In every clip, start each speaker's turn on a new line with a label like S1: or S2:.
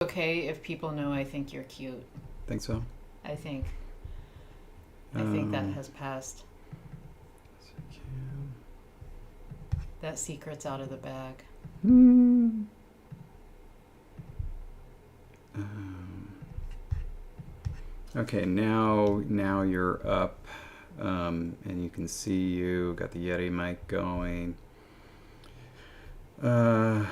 S1: okay if people know I think you're cute.
S2: Think so?
S1: I think. I think that has passed. That secret's out of the bag.
S2: Okay, now you're up, and you can see you. Got the Yeti mic going. Oh,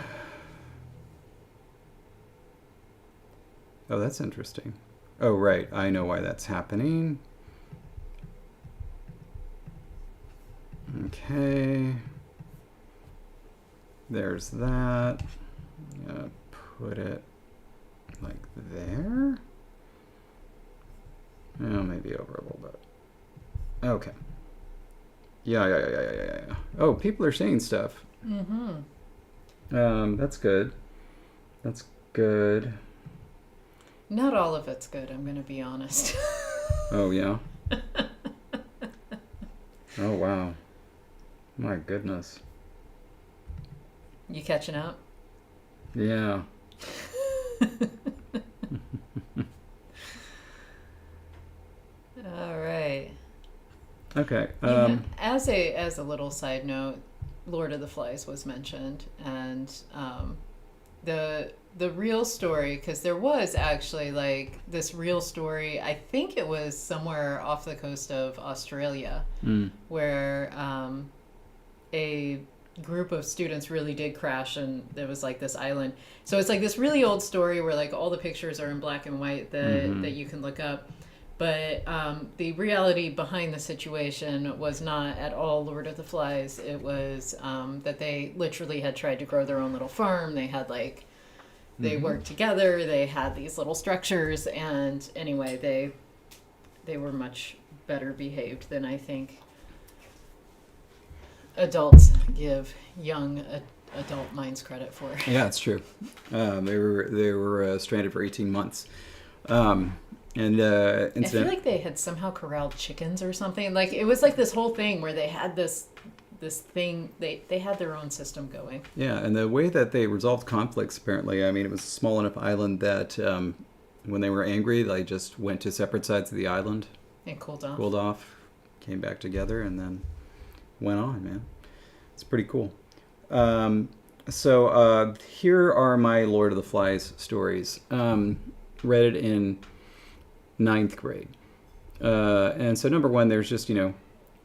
S2: that's interesting. Oh, right. I know why that's happening. Okay. There's that. I'm gonna put it like there. Oh, maybe over a little bit. Okay. Yeah. Oh, people are saying stuff. That's good. That's good.
S1: Not all of it's good, I'm going to be honest.
S2: Oh, yeah? Oh, wow. My goodness.
S1: You catching up?
S2: Yeah.
S1: All right.
S2: Okay.
S1: As a little side note, Lord of the Flies was mentioned, and the real story, because there was actually like this real story. I think it was somewhere off the coast of Australia, where a group of students really did crash, and there was like this island. So it's like this really old story where like all the pictures are in black and white that you can look up. But the reality behind the situation was not at all Lord of the Flies. It was that they literally had tried to grow their own little farm. They had like, they worked together. They had these little structures. And anyway, they were much better behaved than I think adults give young adult minds credit for.
S2: Yeah, it's true. They were stranded for 18 months. I feel
S1: like they had somehow corralled chickens or something. Like it was like this whole thing where they had this thing. They had their own system going.
S2: Yeah, and the way that they resolved conflicts, apparently, I mean, it was a small enough island that when they were angry, they just went to separate sides of the island
S1: and cooled off,
S2: came back together, and then went on. Man, it's pretty cool. So here are my Lord of the Flies stories. Read it in 9th grade. And so number one, there's just,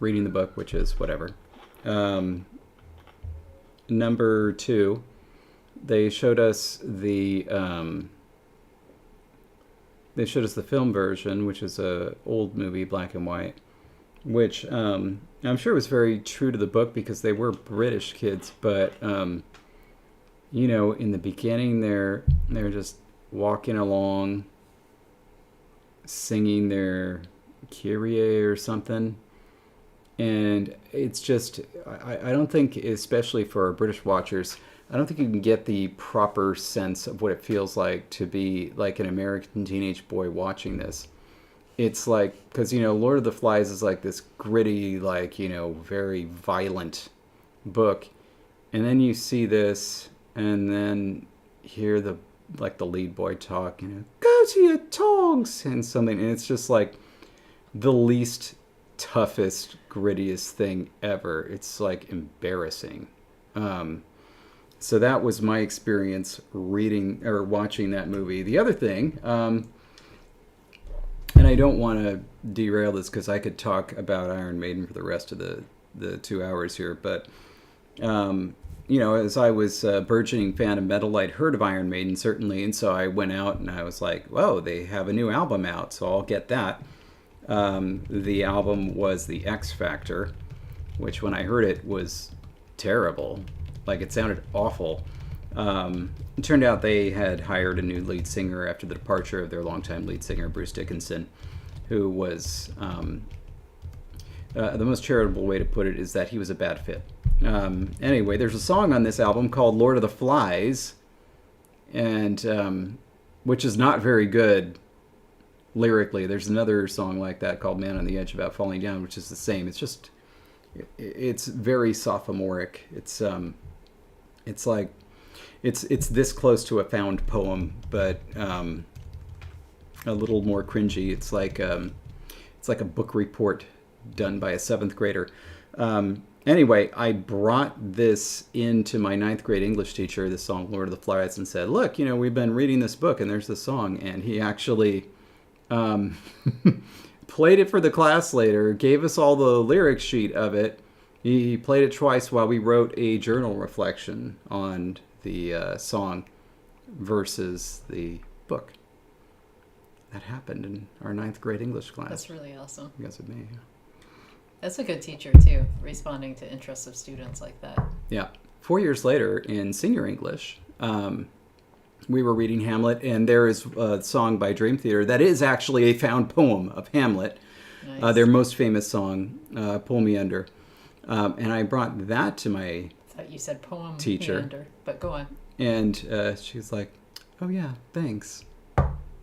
S2: reading the book, which is whatever. Number two, they showed us the film version, which is a old movie, black and white, which I'm sure was very true to the book because they were British kids, but in the beginning they're just walking along singing their Kyrie or something, and it's just I don't think, especially for our British watchers, I don't think you can get the proper sense of what it feels like to be like an American teenage boy watching this. It's like, because Lord of the Flies is like this gritty, like very violent book, and then you see this and then hear the lead boy talk, go to your tongs and something, and it's just like the least toughest, grittiest thing ever. It's like embarrassing. So that was my experience reading or watching that movie. The other thing, and I don't want to derail this because I could talk about Iron Maiden for the rest of the 2 hours here, but as I was a burgeoning fan of metal, I'd heard of Iron Maiden, certainly, and so I went out and I was like, whoa, they have a new album out, so I'll get that. The album was The X Factor, which when I heard it was terrible. Like, it sounded awful. It turned out they had hired a new lead singer after the departure of their longtime lead singer, Bruce Dickinson, who was, the most charitable way to put it is that he was a bad fit. Anyway, there's a song on this album called Lord of the Flies, and which is not very good lyrically. There's another song like that called Man on the Edge about falling down, which is the same. It's very sophomoric. It's like It's this close to a found poem, but a little more cringy. It's like a book report done by a 7th grader. Anyway, I brought this into my 9th grade English teacher, this song Lord of the Flies, and said, look, we've been reading this book and there's this song. And he actually played it for the class later, gave us all the lyric sheet of it. He played it twice while we wrote a journal reflection on the song versus the book. That happened in our 9th grade English class.
S1: That's really awesome.
S2: Because of me.
S1: That's a good teacher, too, responding to interests of students like that.
S2: Yeah. 4 years later, in senior English, we were reading Hamlet, and there is a song by Dream Theater that is actually a found poem of Hamlet. Nice. Their most famous song, Pull Me Under. And I brought that to my
S1: I thought you said poem
S2: teacher.
S1: Meander, but go on.
S2: And she's like, oh, yeah, thanks.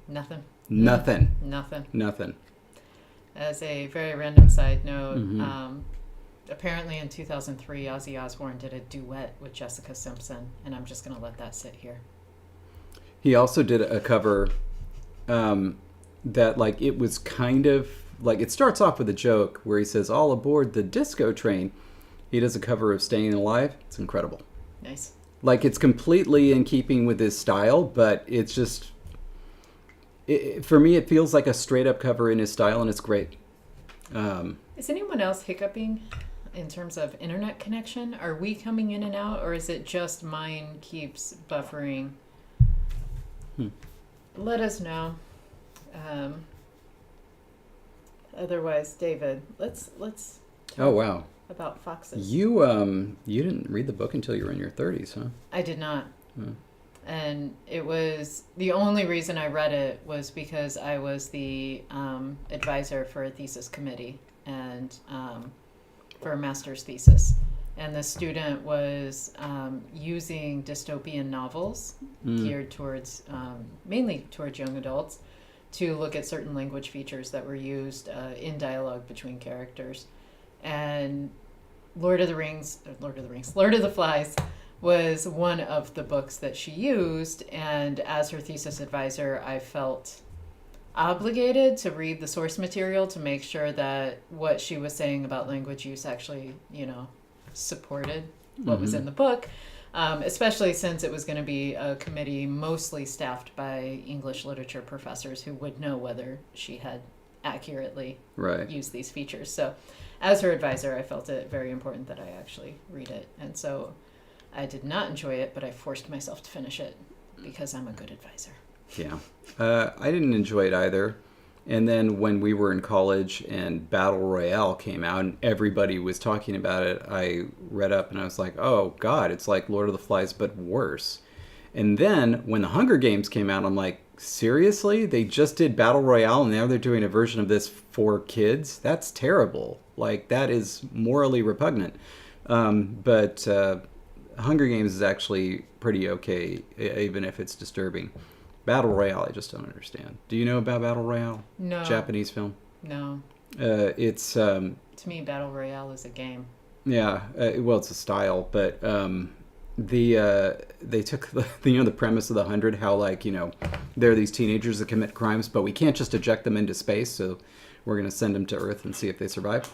S1: Nothing.
S2: Nothing.
S1: Nothing. As a very random side note, apparently in 2003, Ozzy Osbourne did a duet with Jessica Simpson, and I'm just going to let that sit here.
S2: He also did a cover that, like, it was kind of, like, it starts off with a joke where he says, all aboard the disco train. He does a cover of Staying Alive. It's incredible.
S1: Nice. Like,
S2: it's completely in keeping with his style, but it's just... for me, it feels like a straight-up cover in his style, and it's great.
S1: Is anyone else hiccuping in terms of internet connection? Are we coming in and out, or is it just mine keeps buffering? Let us know. Otherwise, David, let's
S2: oh, wow.
S1: About foxes.
S2: You didn't read the book until you were in your 30s, huh?
S1: I did not. And it was, the only reason I read it was because I was the advisor for a thesis committee and for a master's thesis. And the student was using dystopian novels geared towards, mainly towards young adults, to look at certain language features that were used in dialogue between characters. And Lord of the Flies was one of the books that she used, and as her thesis advisor, I felt obligated to read the source material to make sure that what she was saying about language use actually, supported what was in the book, especially since it was going to be a committee mostly staffed by English literature professors who would know whether she had accurately used these features. So as her advisor, I felt it very important that I actually read it. And so I did not enjoy it, but I forced myself to finish it because I'm a good advisor.
S2: Yeah. I didn't enjoy it either. And then when we were in college and Battle Royale came out and everybody was talking about it, I read up and I was like, oh, God, it's like Lord of the Flies, but worse. And then when the Hunger Games came out, I'm like, seriously? They just did Battle Royale and now they're doing a version of this for kids? That's terrible. Like, that is morally repugnant. But Hunger Games is actually pretty okay, even if it's disturbing. Battle Royale, I just don't understand. Do you know about Battle Royale?
S1: No.
S2: Japanese film?
S1: No.
S2: It's...
S1: to me, Battle Royale is a game.
S2: Yeah, well, it's a style, but they took the premise of the 100, how, like, there are these teenagers that commit crimes, but we can't just eject them into space, so we're going to send them to Earth and see if they survive.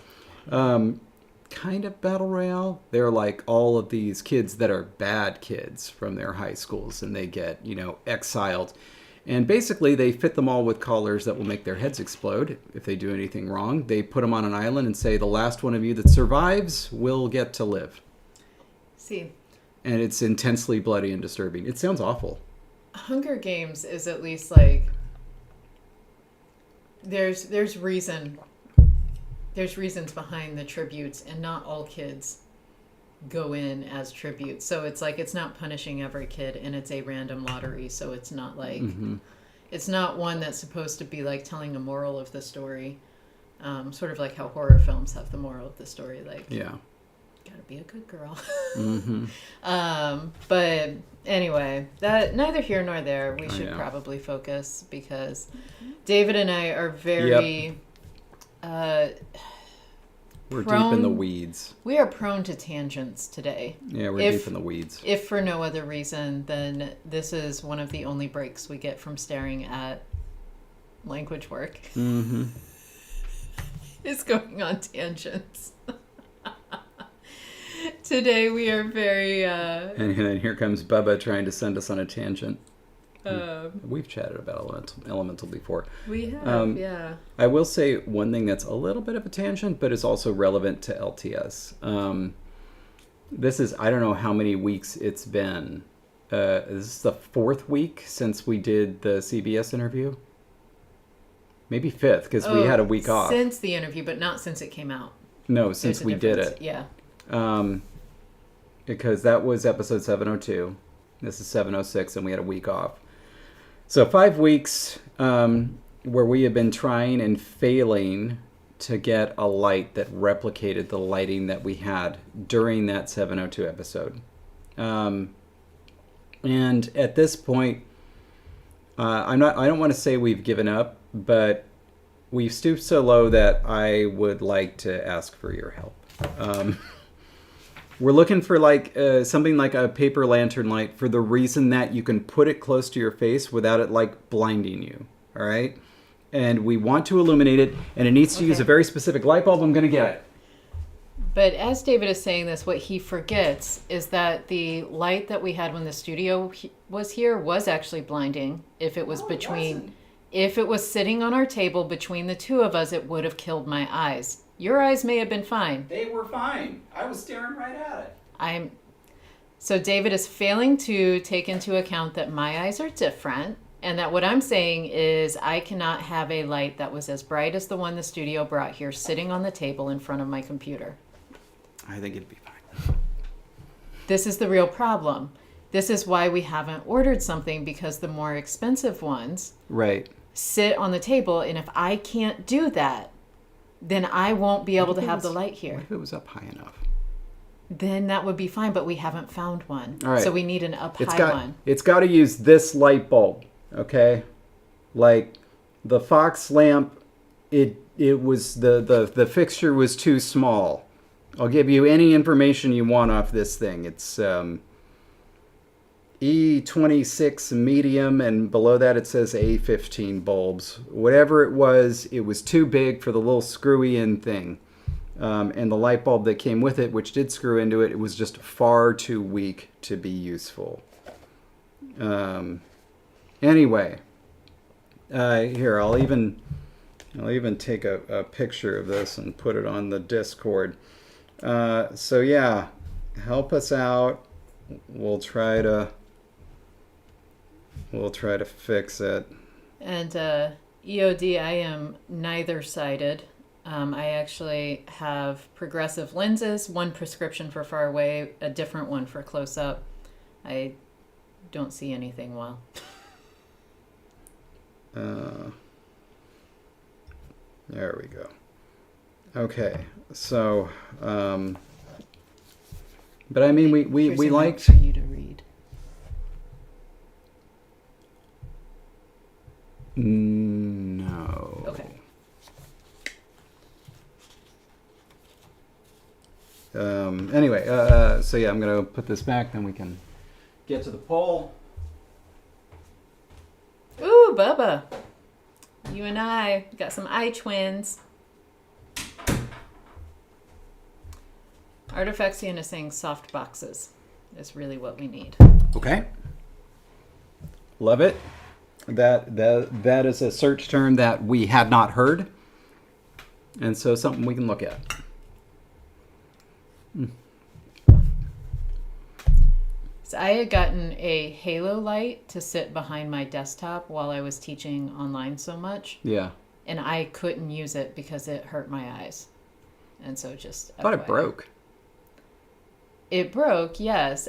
S2: Kind of Battle Royale. They're like all of these kids that are bad kids from their high schools, and they get, exiled. And basically, they fit them all with collars that will make their heads explode if they do anything wrong. They put them on an island and say, the last one of you that survives will get to live.
S1: See.
S2: And it's intensely bloody and disturbing. It sounds awful.
S1: Hunger Games is at least like, there's reason. There's reasons behind the tributes, and not all kids go in as tributes. So it's like, it's not punishing every kid, and it's a random lottery. So it's not like, it's not one that's supposed to be like telling a moral of the story. Sort of like how horror films have the moral of the story. Like, gotta be a good girl. But anyway, that neither here nor there. We should probably focus, because David and I are very...
S2: We're deep in the weeds.
S1: We are prone to tangents today.
S2: Yeah, we're deep in the weeds.
S1: If for no other reason, then this is one of the only breaks we get from staring at language work.
S2: Mm-hmm.
S1: It's going on tangents. Today we are very...
S2: And then here comes Bubba trying to send us on a tangent. We've chatted about elemental before.
S1: We have, yeah.
S2: I will say one thing that's a little bit of a tangent, but is also relevant to LTS. This is, I don't know how many weeks it's been. This is the 4th week since we did the CBS interview. Maybe 5th, because we had a week off.
S1: Since the interview, but not since it came out.
S2: No, since we did it.
S1: Yeah.
S2: Because that was episode 702. This is 706, and we had a week off. So 5 weeks where we have been trying and failing to get a light that replicated the lighting that we had during that 702 episode. And at this point, I don't want to say we've given up, but we've stooped so low that I would like to ask for your help. We're looking for something like a paper lantern light for the reason that you can put it close to your face without it blinding you. All right? And we want to illuminate it, and it needs to use a very specific light bulb. I'm going to get it.
S1: But as David is saying this, what he forgets is that the light that we had when the studio was here was actually blinding. If it was if it was sitting on our table between the two of us, it would have killed my eyes. Your eyes may have been fine.
S2: They were fine. I was staring right at it.
S1: So David is failing to take into account that my eyes are different, and that what I'm saying is I cannot have a light that was as bright as the one the studio brought here sitting on the table in front of my computer.
S2: I think it'd be fine.
S1: This is the real problem. This is why we haven't ordered something, because the more expensive ones sit on the table, and if I can't do that, then I won't be able to have the light here.
S2: What if it was up high enough?
S1: Then that would be fine, but we haven't found one.
S2: All right.
S1: So we need an high one.
S2: It's got to use this light bulb, okay? Like the Fox lamp, it was the fixture was too small. I'll give you any information you want off this thing. It's E26 medium, and below that it says A15 bulbs. Whatever it was too big for the little screwy in thing. And the light bulb that came with it, which did screw into it, it was just far too weak to be useful. Anyway, here, I'll even take a picture of this and put it on the Discord. So yeah, help us out. We'll try to fix it.
S1: And EOD, I am neither-sided. I actually have progressive lenses, one prescription for far away, a different one for close up. I don't see anything well.
S2: There we go. Okay, so, but I mean, we liked
S1: for you to read.
S2: No.
S1: Okay.
S2: Anyway, so yeah, I'm gonna put this back, then we can get to the poll.
S1: Ooh, Bubba. You and I got some eye twins. Artifactian is saying soft boxes is really what we need.
S2: Okay. Love it. That is a search term that we had not heard, and so something we can look at.
S1: So I had gotten a halo light to sit behind my desktop while I was teaching online so much.
S2: Yeah.
S1: And I couldn't use it because it hurt my eyes. And so just...
S2: I thought it broke.
S1: It broke, yes,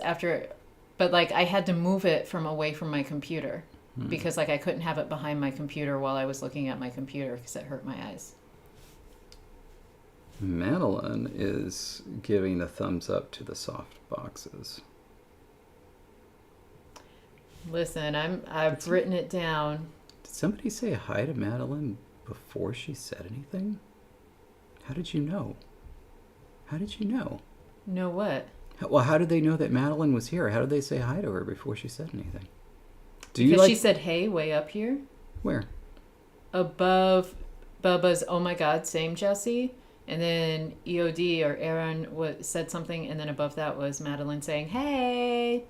S1: but I had to move it away from my computer because I couldn't have it behind my computer while I was looking at my computer because it hurt my eyes.
S2: Madeline is giving a thumbs up to the soft boxes.
S1: Listen, I've written it down.
S2: Did somebody say hi to Madeline before she said anything? How did you know? How did you know?
S1: Know what?
S2: Well, how did they know that Madeline was here? How did they say hi to her before she said anything?
S1: Because she said, hey, way up here.
S2: Where?
S1: Above Bubba's, oh my God, same Jesse. And then EOD or Aaron said something, and then above that was Madeline saying, hey.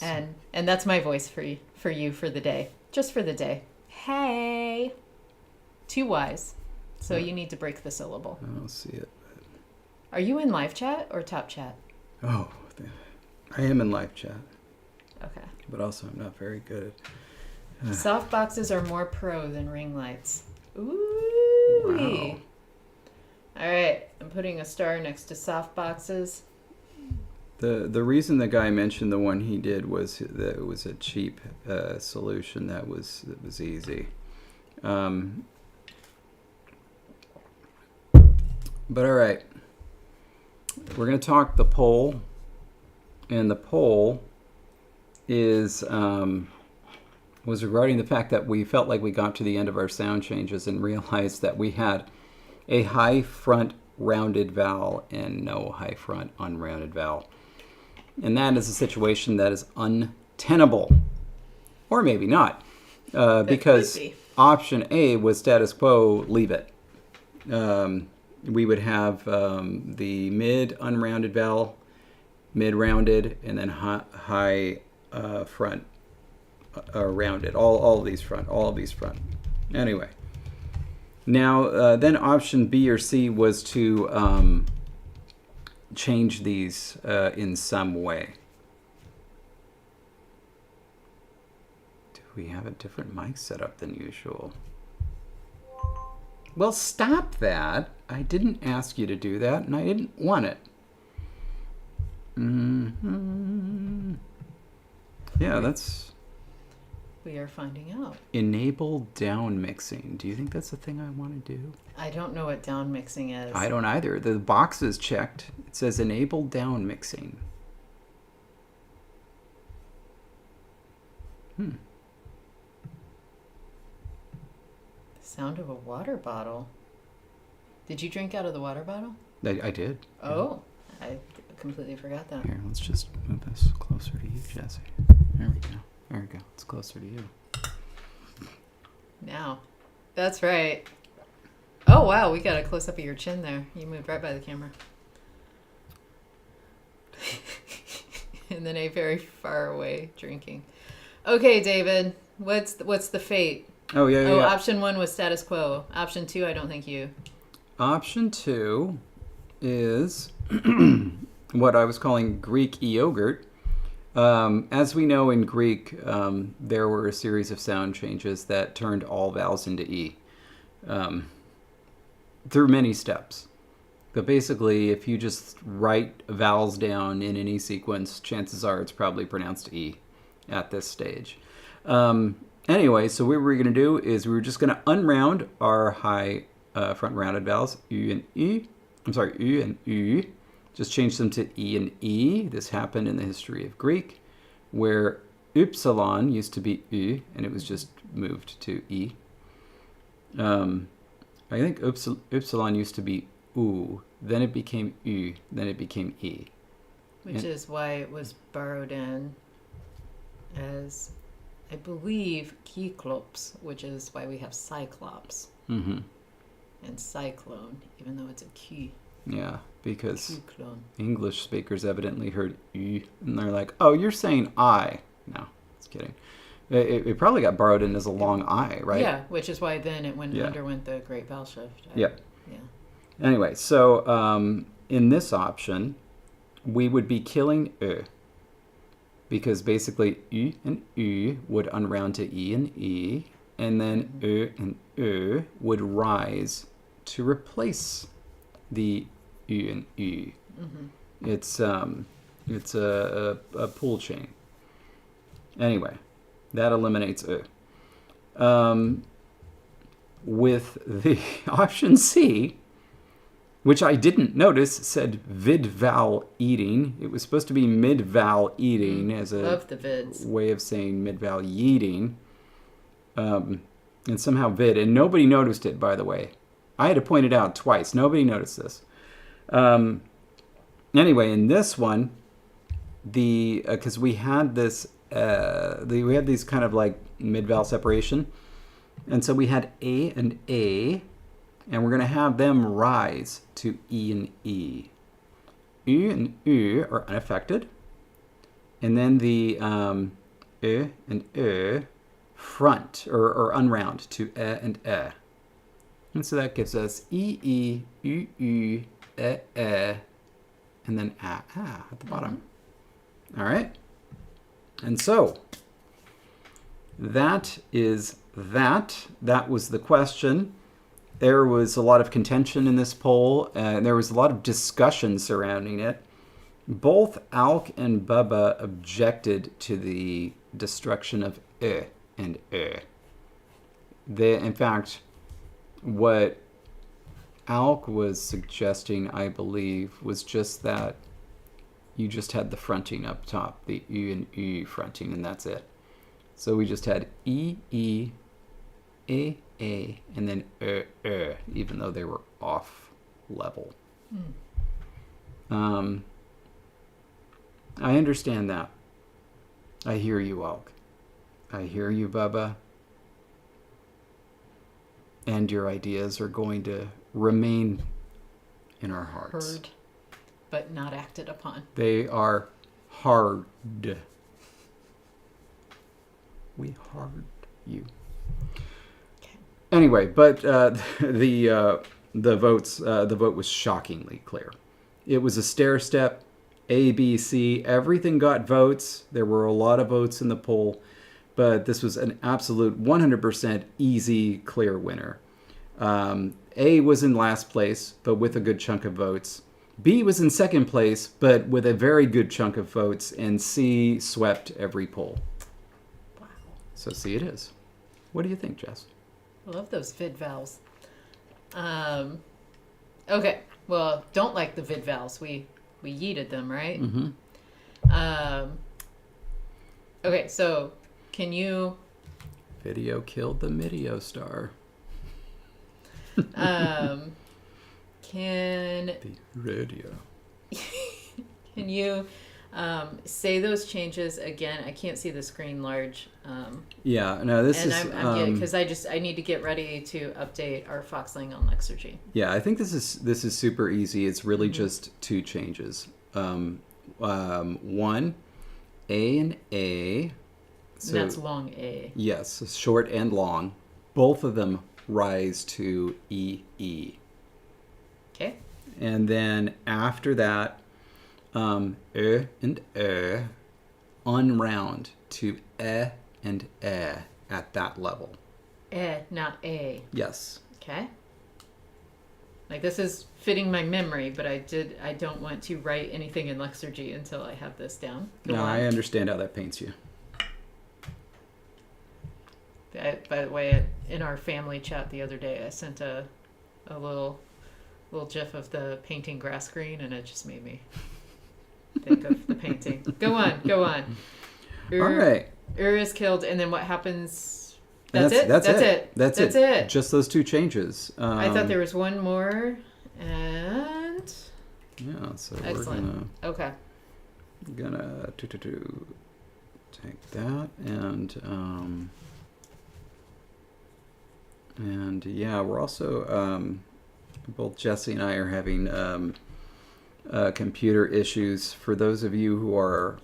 S1: And that's my voice for you for the day. Just for the day. Hey. 2 Y's. So you need to break the syllable.
S2: I don't see it.
S1: Are you in live chat or top chat?
S2: Oh, I am in live chat.
S1: Okay.
S2: But also I'm not very good at...
S1: Soft boxes are more pro than ring lights. Ooh.
S2: Wow.
S1: All right. I'm putting a star next to soft boxes.
S2: The reason the guy mentioned the one he did was that it was a cheap solution that was easy. But all right. We're going to talk the poll. And the poll is was regarding the fact that we felt like we got to the end of our sound changes and realized that we had a high front rounded vowel and no high front unrounded vowel. And that is a situation that is untenable. Or maybe not. Because option A was status quo, leave it. We would have the mid unrounded vowel, mid rounded, and then high front rounded. All of these front. Anyway. Now, then option B or C was to change these in some way. Do we have a different mic setup than usual? Well, stop that. I didn't ask you to do that, and I didn't want it. Mm-hmm. Yeah, that's...
S1: We are finding out.
S2: Enable down mixing. Do you think that's the thing I want to do?
S1: I don't know what down mixing is.
S2: I don't either. The box is checked. It says enable down mixing.
S1: The sound of a water bottle. Did you drink out of the water bottle?
S2: I did.
S1: Oh, yeah. I completely forgot that.
S2: Here, let's just move this closer to you, Jesse. There we go. There we go. It's closer to you.
S1: Now. That's right. Oh, wow. We got a close-up of your chin there. You moved right by the camera. And then a very far away drinking. Okay, David. What's the fate?
S2: Oh, yeah.
S1: Option 1 was status quo. Option 2, I don't think you.
S2: Option 2 is what I was calling Greek yogurt. As we know in Greek, there were a series of sound changes that turned all vowels into E through many steps. But basically, if you just write vowels down in any sequence, chances are it's probably pronounced E at this stage. Anyway, so what we're going to do is we're just going to unround our high front rounded vowels, U and E. I'm sorry, U and U. Just change them to E and E. This happened in the history of Greek, where upsilon used to be U, and it was just moved to E. I think upsilon used to be U, then it became U, then it became E.
S1: Which is why it was borrowed in as, I believe, Kyklops, which is why we have Cyclops.
S2: Mm-hmm.
S1: And Cyclone, even though it's a Q.
S2: Yeah, because
S1: Cyclone.
S2: English speakers evidently heard U, and they're like, oh, you're saying I. No, just kidding. It probably got borrowed in as a long I, right?
S1: Yeah, which is why then it underwent the Great Vowel Shift.
S2: Yeah.
S1: Yeah.
S2: Anyway, so in this option, we would be killing because basically U and U would unround to E and E, and then and would rise to replace the U and U. Mm-hmm. It's a pull chain. Anyway, that eliminates with the option C, which I didn't notice, said vid-vowel eating. It was supposed to be mid-vowel eating as a way of saying mid-vowel yeeting. And somehow vid, and nobody noticed it, by the way. I had to point it out twice. Nobody noticed this. Anyway, in this one, because we had this, we had these kind of like mid-vowel separation, and so we had A and A, and we're going to have them rise to E and E. U and U are unaffected, and then the and front or unround to and and so that gives us E, U, U, and then at the bottom. All right. And so that is that. That was the question. There was a lot of contention in this poll, and there was a lot of discussion surrounding it. Both Alk and Bubba objected to the destruction of and in fact, what Alk was suggesting, I believe, was just that you just had the fronting up top, the U and U fronting, and that's it. So we just had E, A, and then even though they were off level. I understand that. I hear you, Alk. I hear you, Bubba. And your ideas are going to remain in our hearts.
S1: Heard, but not acted upon.
S2: They are hard. We hard you.
S1: Okay.
S2: Anyway, but the vote was shockingly clear. It was a stair step. A, B, C. Everything got votes. There were a lot of votes in the poll, but this was an absolute 100% easy, clear winner. A was in last place, but with a good chunk of votes. B was in second place, but with a very good chunk of votes, and C swept every poll.
S1: Wow.
S2: So C it is. What do you think, Jess?
S1: I love those vid vowels. Okay. Well, don't like the vid vowels. We yeeted them, right?
S2: Mm-hmm.
S1: Okay, so can you...
S2: Video killed the Midio star.
S1: Can...
S2: The radio.
S1: Can you say those changes again? I can't see the screen large.
S2: Yeah, no, this
S1: and
S2: is...
S1: I'm because I need to get ready to update our Foxling on Lexergy.
S2: Yeah, I think this is super easy. It's really just two changes. One, A and A. So,
S1: and that's long A.
S2: Yes, short and long. Both of them rise to E.
S1: Okay.
S2: And then after that, and unround to and at that level.
S1: Not A.
S2: Yes.
S1: Okay. Like, this is fitting my memory, but I don't want to write anything in Lexergy until I have this down.
S2: No, I understand how that paints you.
S1: By the way, in our family chat the other day, I sent a little gif of the painting grass green, and it just made me think of the painting. Go on.
S2: All right.
S1: Is killed, and then what happens?
S2: That's it.
S1: That's it.
S2: Just those two changes.
S1: I thought there was one more, and
S2: yeah. So
S1: excellent.
S2: we're gonna take that and yeah, we're also both Jesse and I are having computer issues. For those of you who are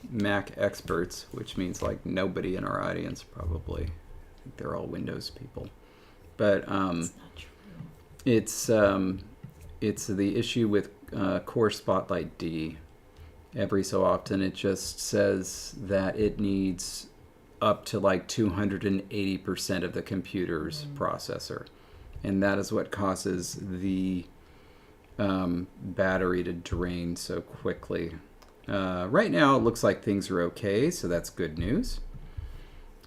S2: Mac experts, which means like nobody in our audience probably. I think they're all Windows people. But
S1: that's not true.
S2: it's the issue with Core Spotlight D. Every so often it just says that it needs up to like 280% of the computer's processor. And that is what causes the battery to drain so quickly. Right now it looks like things are okay, so that's good news.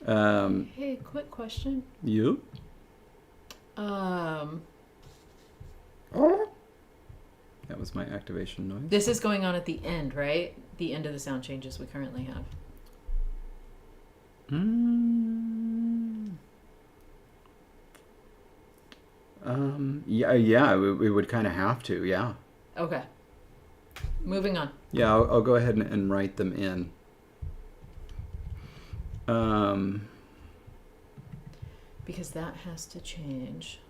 S1: Hey, quick question.
S2: You? That was my activation noise.
S1: This is going on at the end, right? The end of the sound changes we currently have.
S2: Yeah, we would kind of have to, yeah.
S1: Okay. Moving on.
S2: Yeah, I'll go ahead and write them in.
S1: Because that has to change.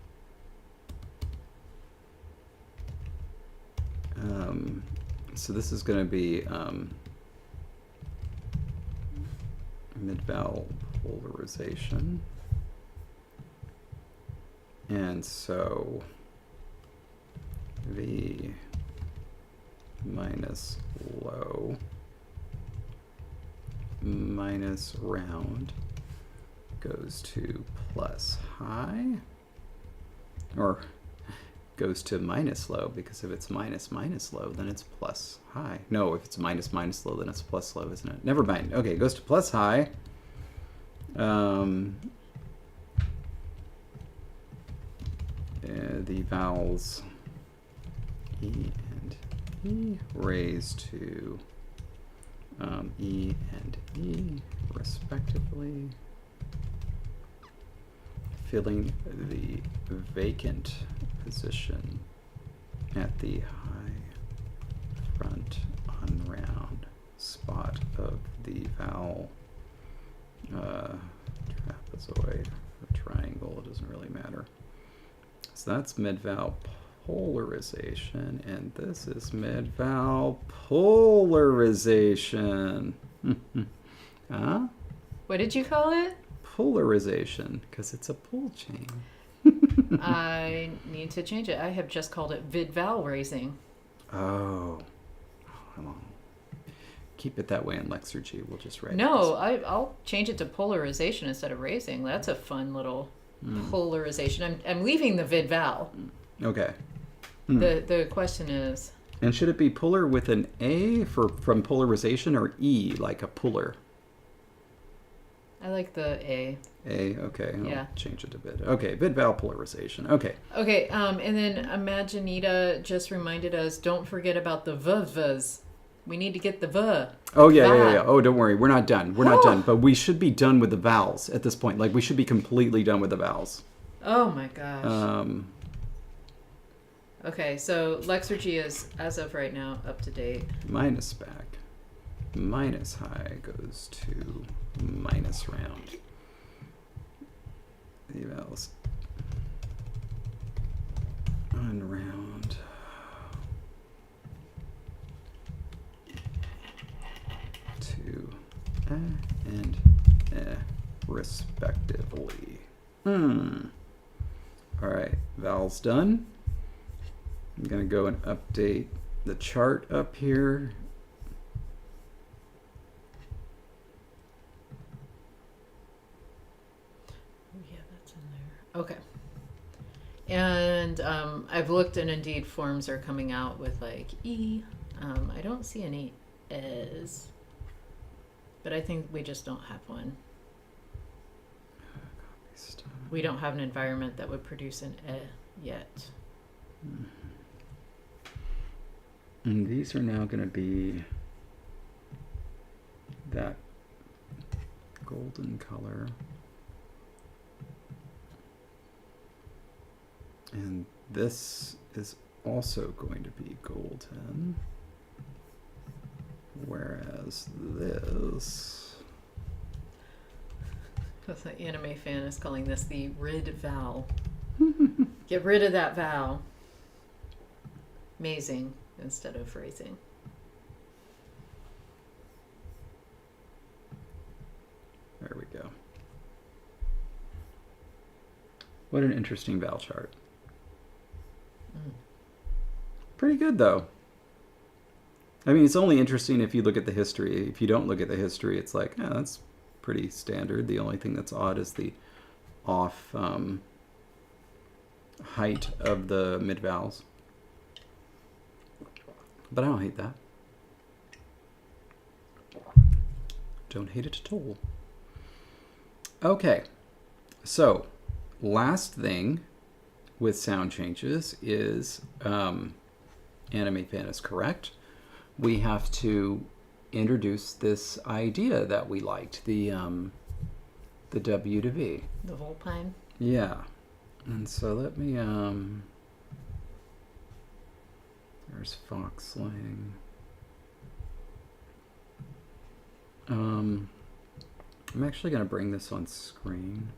S2: So this is going to be mid-vowel polarization. And so V minus low minus round goes to plus high, or goes to minus low, because if it's minus low, then it's plus high. No, if it's minus low, then it's plus low, isn't it? Never mind. Okay, it goes to plus high. The vowels E and E raised to E and E respectively, filling the vacant position at the high front unround spot of the vowel trapezoid or triangle. It doesn't really matter. So that's mid-vowel polarization, and this is mid-vowel polarization. Huh?
S1: What did you call it?
S2: Polarization, because it's a pull chain.
S1: I need to change it. I have just called it vid-vowel raising.
S2: Oh, well, keep it that way in Lexergy. We'll just write
S1: No, I'll change it to polarization instead of raising. That's a fun little polarization. I'm leaving the vid-vowel.
S2: Okay.
S1: The question is...
S2: And should it be puller with an A from polarization, or E, like a puller?
S1: I like the A.
S2: A, okay.
S1: Yeah.
S2: I'll change it a bit. Okay, vid-vowel polarization. Okay.
S1: Okay, and then Imaginita just reminded us, don't forget about the v-vs. We need to get the v.
S2: Oh, yeah. Oh, don't worry. We're not done. We're not done. But we should be done with the vowels at this point. Like, we should be completely done with the vowels.
S1: Oh, my gosh. Okay, so Lexergy is, as of right now, up to date.
S2: Minus back. Minus high goes to minus round. The vowels unround. To and respectively. All right, vowels done. I'm going to go and update the chart up here.
S1: Yeah, that's in there. Okay. And I've looked, and indeed forms are coming out with like E. I don't see any E's, but I think we just don't have one. We don't have an environment that would produce an E yet.
S2: And these are now going to be that golden color. And this is also going to be golden. Whereas this...
S1: Because the anime fan is calling this the rid vowel. Get rid of that vowel. Mazing instead of phrasing.
S2: There we go. What an interesting vowel chart. Pretty good, though. I mean, it's only interesting if you look at the history. If you don't look at the history, it's like, oh, that's pretty standard. The only thing that's odd is the off height of the mid-vowels. But I don't hate that. Don't hate it at all. Okay, so last thing with sound changes is, Anime Fan is correct. We have to introduce this idea that we liked, the W to V.
S1: The Volpine.
S2: Yeah. And so let me There's fox slang. I'm actually going to bring this on screen.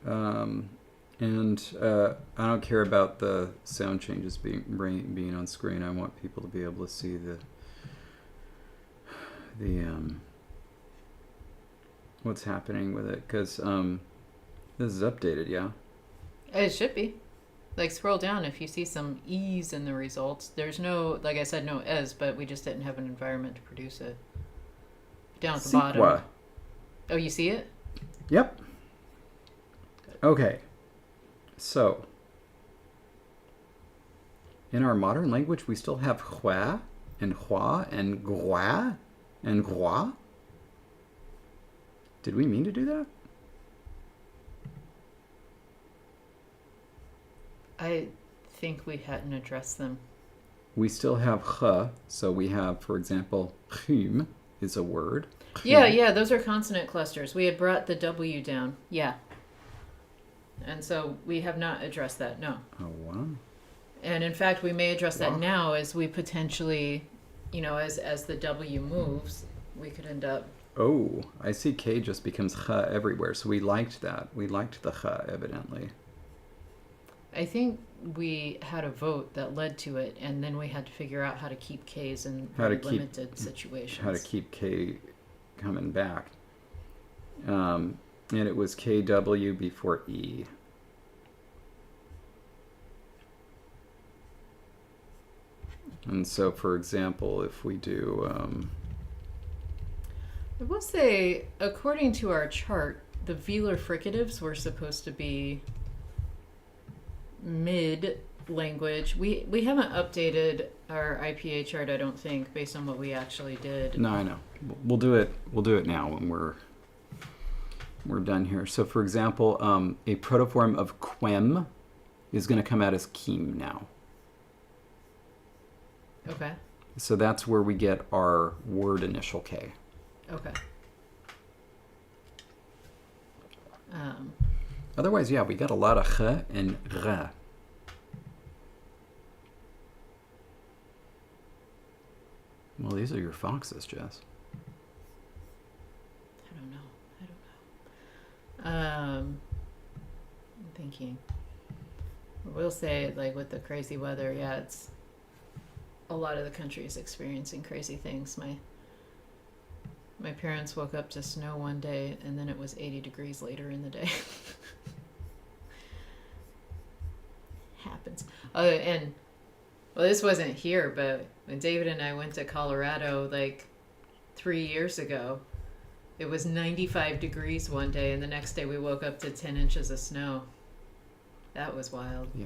S2: I don't care about the sound changes being on screen. I want people to be able to see the what's happening with it, because this is updated, yeah?
S1: It should be. Like, scroll down if you see some E's in the results. There's no, like I said, no S, but we just didn't have an environment to produce it. Down at the bottom. Oh, you see it?
S2: Yep. Okay. So, in our modern language, we still have hua and hua and gua and gua. Did we mean to do that?
S1: I think we hadn't addressed them.
S2: We still have h, so we have, for example, hum is a word.
S1: Yeah, those are consonant clusters. We had brought the W down. Yeah. And so we have not addressed that, no.
S2: Oh, wow.
S1: And in fact, we may address that now as we potentially, as the W moves, we could end up...
S2: Oh, I see K just becomes ch everywhere, so we liked that. We liked the ch, evidently.
S1: I think we had a vote that led to it, and then we had to figure out how to keep K's in limited situations.
S2: How to keep K coming back. And it was KW before E. And so, for example, if we do...
S1: I will say, according to our chart, the velar fricatives were supposed to be mid-language. We haven't updated our IPA chart, I don't think, based on what we actually did.
S2: No, I know. We'll do it now when we're done here. So, for example, a protoform of quem is going to come out as kim now.
S1: Okay.
S2: So that's where we get our word initial K.
S1: Okay.
S2: Otherwise, yeah, we got a lot of ch and r. Well, these are your foxes, Jess.
S1: I don't know. I'm thinking. We'll say, like, with the crazy weather, yeah, it's a lot of the country is experiencing crazy things. My parents woke up to snow one day, and then it was 80 degrees later in the day. Happens. And this wasn't here, but when David and I went to Colorado like 3 years ago, it was 95 degrees one day, and the next day we woke up to 10 inches of snow. That was wild.
S2: Yeah,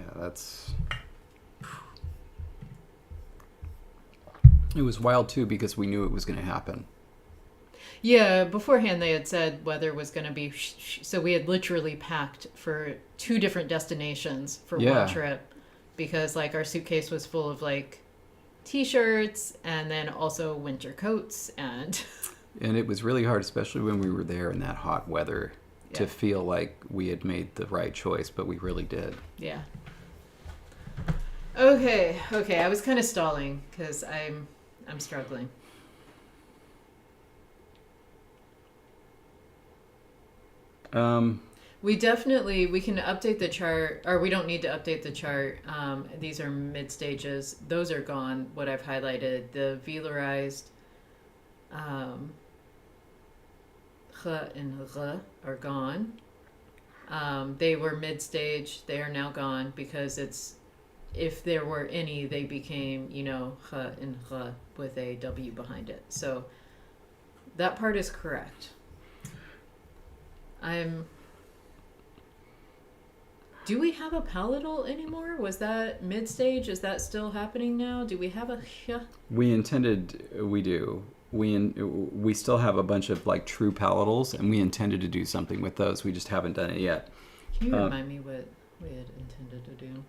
S2: it was wild too, because we knew it was going to happen.
S1: Yeah, beforehand they had said weather was going to be... So we had literally packed for 2 different destinations for one trip, because like our suitcase was full of like t-shirts and then also winter coats and...
S2: And it was really hard, especially when we were there in that hot weather, to feel like we had made the right choice, but we really did.
S1: Yeah. Okay, I was kind of stalling because I'm struggling. We can update the chart, or we don't need to update the chart. These are mid stages. Those are gone. What I've highlighted, the velarized ch and r are gone. They were mid stage. They are now gone because if there were any, they became, ch and r with a W behind it. So that part is correct. Do we have a palatal anymore? Was that mid-stage? Is that still happening now? Do we have a
S2: we do. We still have a bunch of like true palatals, and we intended to do something with those. We just haven't done it yet.
S1: Can you remind me what we had intended to do?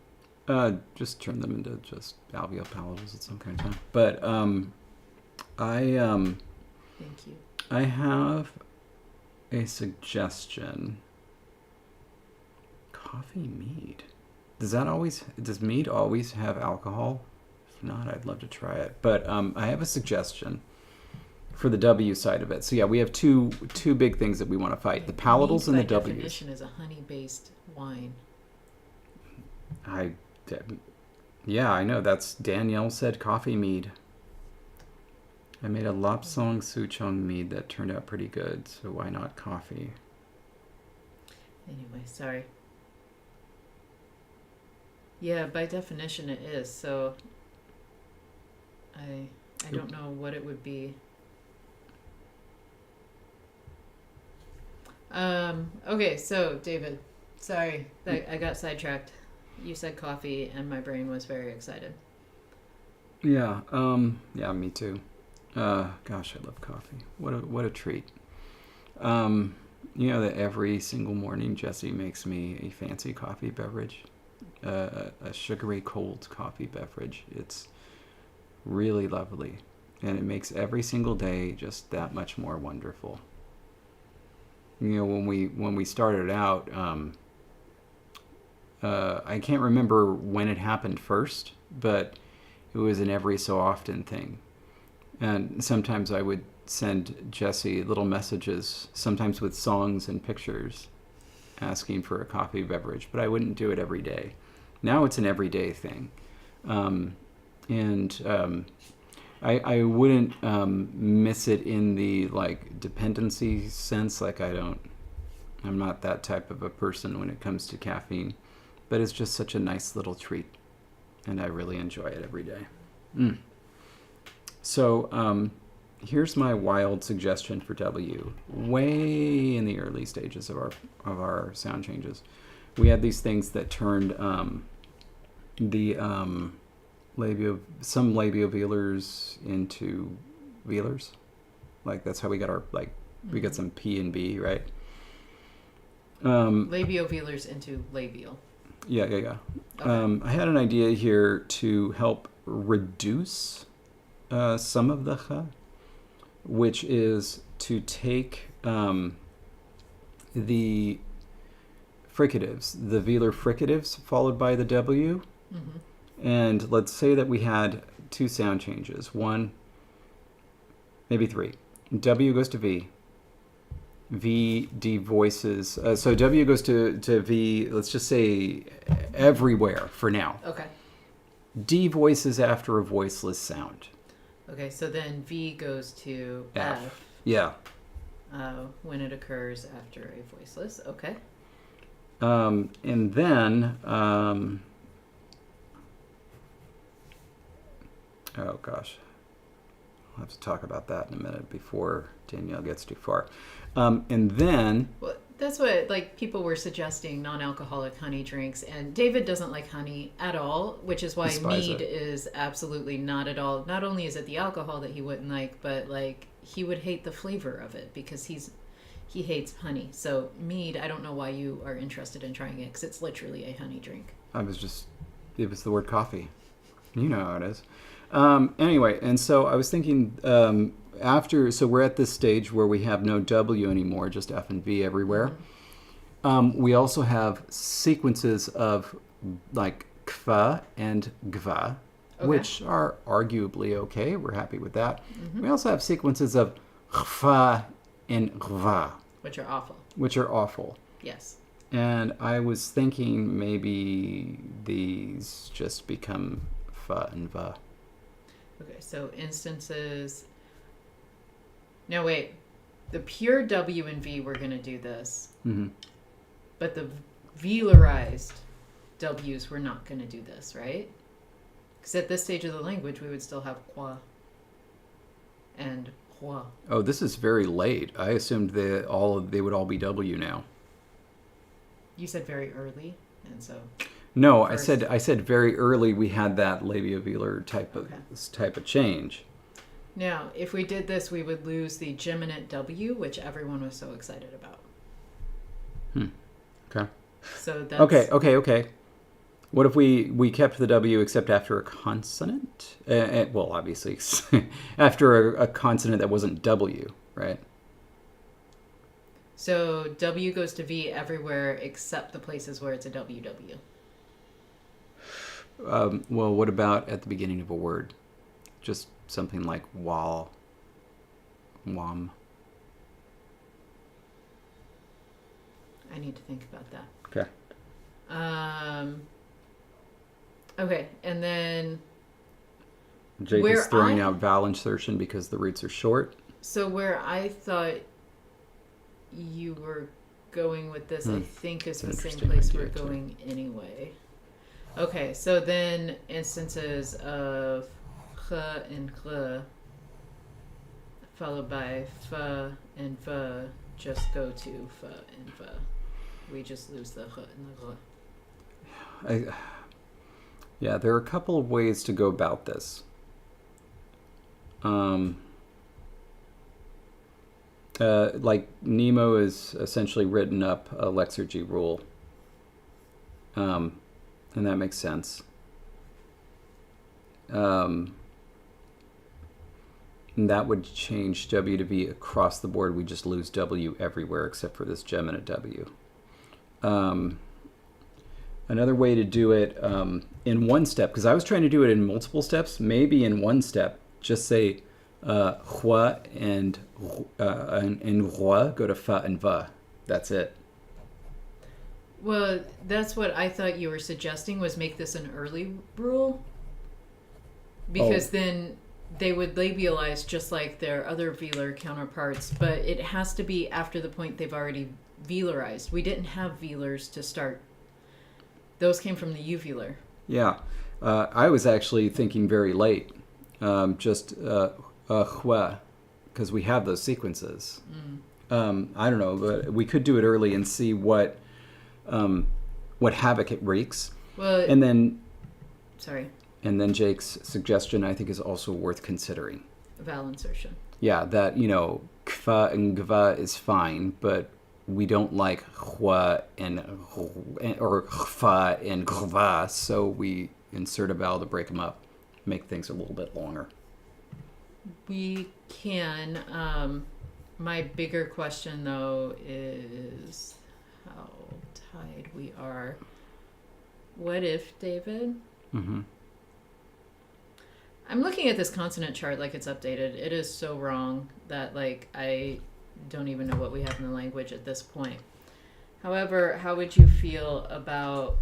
S2: Just turn them into just alveolar palatals at some kind of time. But
S1: Thank you.
S2: I have a suggestion. Coffee mead. Does mead always have alcohol? If not, I'd love to try it. But I have a suggestion for the W side of it. So yeah, we have two big things that we want to fight: the palatals and the W's.
S1: By definition, is a honey-based wine.
S2: Yeah, I know. That's Danielle said coffee mead. I made a Lapsang Souchong mead that turned out pretty good. So why not coffee?
S1: Anyway, sorry. Yeah, by definition it is. So I don't know what it would be. Okay, so David, sorry, I got sidetracked. You said coffee, and my brain was very excited.
S2: Yeah, yeah, me too. Gosh, I love coffee. What a treat. You know that every single morning Jesse makes me a fancy coffee beverage, a sugary cold coffee beverage. It's really lovely, and it makes every single day just that much more wonderful. You know, when we started out, I can't remember when it happened first, but it was an every so often thing. And sometimes I would send Jesse little messages, sometimes with songs and pictures, asking for a coffee beverage, but I wouldn't do it every day. Now it's an everyday thing. I wouldn't miss it in the like dependency sense. Like I'm not that type of a person when it comes to caffeine, but it's just such a nice little treat, and I really enjoy it every day. So here's my wild suggestion for W. Way in the early stages of our sound changes, we had these things that turned some labiovelars into velars. Like that's how we got we got some P and B, right?
S1: Labiovelars into labial.
S2: Yeah. Okay. I had an idea here to help reduce some of the ch, which is to take the fricatives, the velar fricatives, followed by the W. Mm-hmm. And let's say that we had two sound changes. One, maybe three. W goes to V. V devoices. So W goes to V, let's just say everywhere for now.
S1: Okay.
S2: D voices after a voiceless sound.
S1: Okay, so then V goes to F.
S2: Yeah.
S1: When it occurs after a voiceless. Okay.
S2: And then... oh gosh, I'll have to talk about that in a minute before Danielle gets too far. And then...
S1: Well, that's what people were suggesting, non-alcoholic honey drinks. And David doesn't like honey at all, which is why mead is absolutely not at all. Not only is it the alcohol that he wouldn't like, but he would hate the flavor of it because he hates honey. So mead, I don't know why you are interested in trying it because it's literally a honey drink.
S2: It was the word coffee. You know how it is. Anyway, and so I was thinking so we're at this stage where we have no W anymore, just F and V everywhere. Mm-hmm. We also have sequences of kva and gva, okay, which are arguably okay. We're happy with that. Mm-hmm. We also have sequences of khva and gva,
S1: which are awful.
S2: Yes. And I was thinking maybe these just become fa and va.
S1: Okay, so instances. Now wait, the pure W and V, we're going to do this. Mm-hmm. But the velarized W's, we're not going to do this, right? Because at this stage of the language, we would still have qua and hua.
S2: Oh, this is very late. I assumed they would all be W now.
S1: You said very early, and so.
S2: No, first. I said very early we had that labiovelar type of change.
S1: Now, if we did this, we would lose the geminate W, which everyone was so excited about.
S2: Okay.
S1: So that's...
S2: Okay. What if we kept the W except after a consonant? Well, obviously, after a consonant that wasn't W, right?
S1: So W goes to V everywhere except the places where it's a WW.
S2: Well, what about at the beginning of a word? Just something like wal, wam.
S1: I need to think about that.
S2: Okay.
S1: Okay, and then
S2: Jake
S1: where
S2: is throwing
S1: I-
S2: out vowel insertion because the roots are short.
S1: so where I thought you were going with this, I think is
S2: an
S1: the same
S2: interesting
S1: place we're
S2: idea, too.
S1: going anyway. Okay, so then instances of ch and gh followed by f and v just go to f and v. We just lose the ch and the gh.
S2: Yeah, there are a couple of ways to go about this. Like Nemo is essentially written up a Lexergy rule. And that makes sense. And that would change W to V across the board. We just lose W everywhere except for this gem and a W. Another way to do it in one step, because I was trying to do it in multiple steps, maybe in one step, just say hua and roi go to fa and va. That's it.
S1: Well, that's what I thought you were suggesting, was make this an early rule. Because then they would labialize just like their other velar counterparts, but it has to be after the point they've already velarized. We didn't have velars to start. Those came from the uvular.
S2: Yeah. I was actually thinking very late. Just hua, because we have those sequences. I don't know, but we could do it early and see what havoc it wreaks.
S1: Well,
S2: And then
S1: sorry,
S2: Jake's suggestion, I think, is also worth considering.
S1: vowel insertion.
S2: Yeah, that, kfa and gva is fine, but we don't like hua or chfa and gva, so we insert a vowel to break them up, make things a little bit longer.
S1: We can. My bigger question, though, is how tied we are. What if, David?
S2: Mm-hmm.
S1: I'm looking at this consonant chart like it's updated. It is so wrong that, like, I don't even know what we have in the language at this point. However, how would you feel about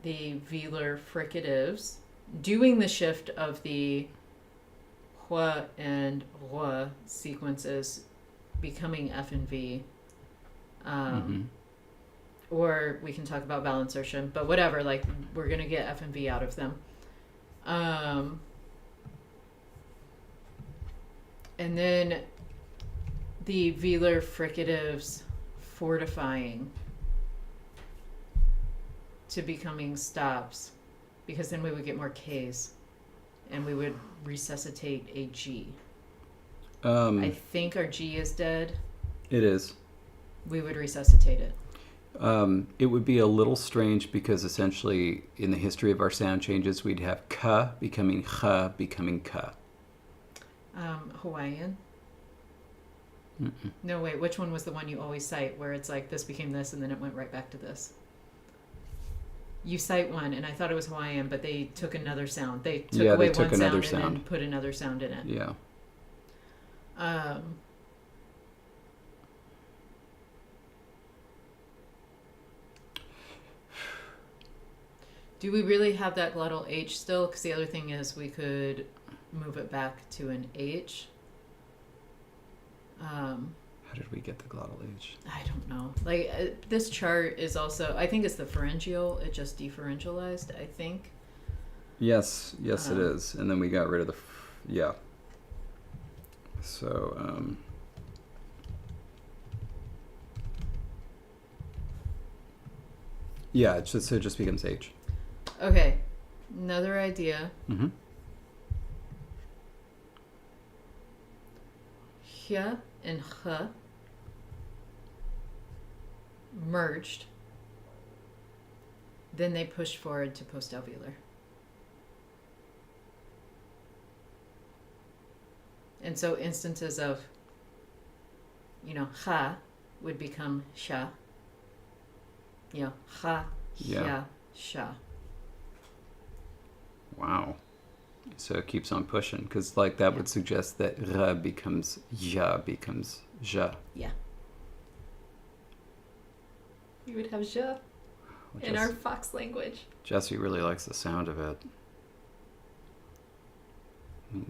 S1: the velar fricatives doing the shift of the hua and roi sequences becoming F and V? Or we can talk about vowel insertion, but whatever, like, we're going to get F and V out of them. And then the velar fricatives fortifying to becoming stops, because then we would get more Ks and we would resuscitate a G. I think our G is dead.
S2: It is.
S1: We would resuscitate it.
S2: It would be a little strange because essentially in the history of our sound changes, we'd have ka becoming cha becoming ka.
S1: Hawaiian?
S2: Mm-mm.
S1: No, wait, which one was the one you always cite where it's like this became this and then it went right back to this? You cite one, and I thought it was Hawaiian, but they took another sound. They took away one sound and then put another sound in it.
S2: Yeah.
S1: Do we really have that glottal H still? Because the other thing is we could move it back to an H.
S2: How did we get the glottal H?
S1: I don't know. Like, this chart is also, I think it's the pharyngeal. It just dephryngalized, I think.
S2: Yes, it is. And then we got rid of the, yeah. So, yeah, it just becomes H.
S1: Okay, another idea.
S2: Mm-hmm.
S1: Hya and ch merged. Then they pushed forward to postalveolar. And so instances of, ha would become sha. Ha,
S2: Yeah.
S1: sha.
S2: Wow. So it keeps on pushing, because that would suggest that ra becomes ja, becomes ja.
S1: Yeah. We would have ja in our Fox language.
S2: Jesse really likes the sound of it.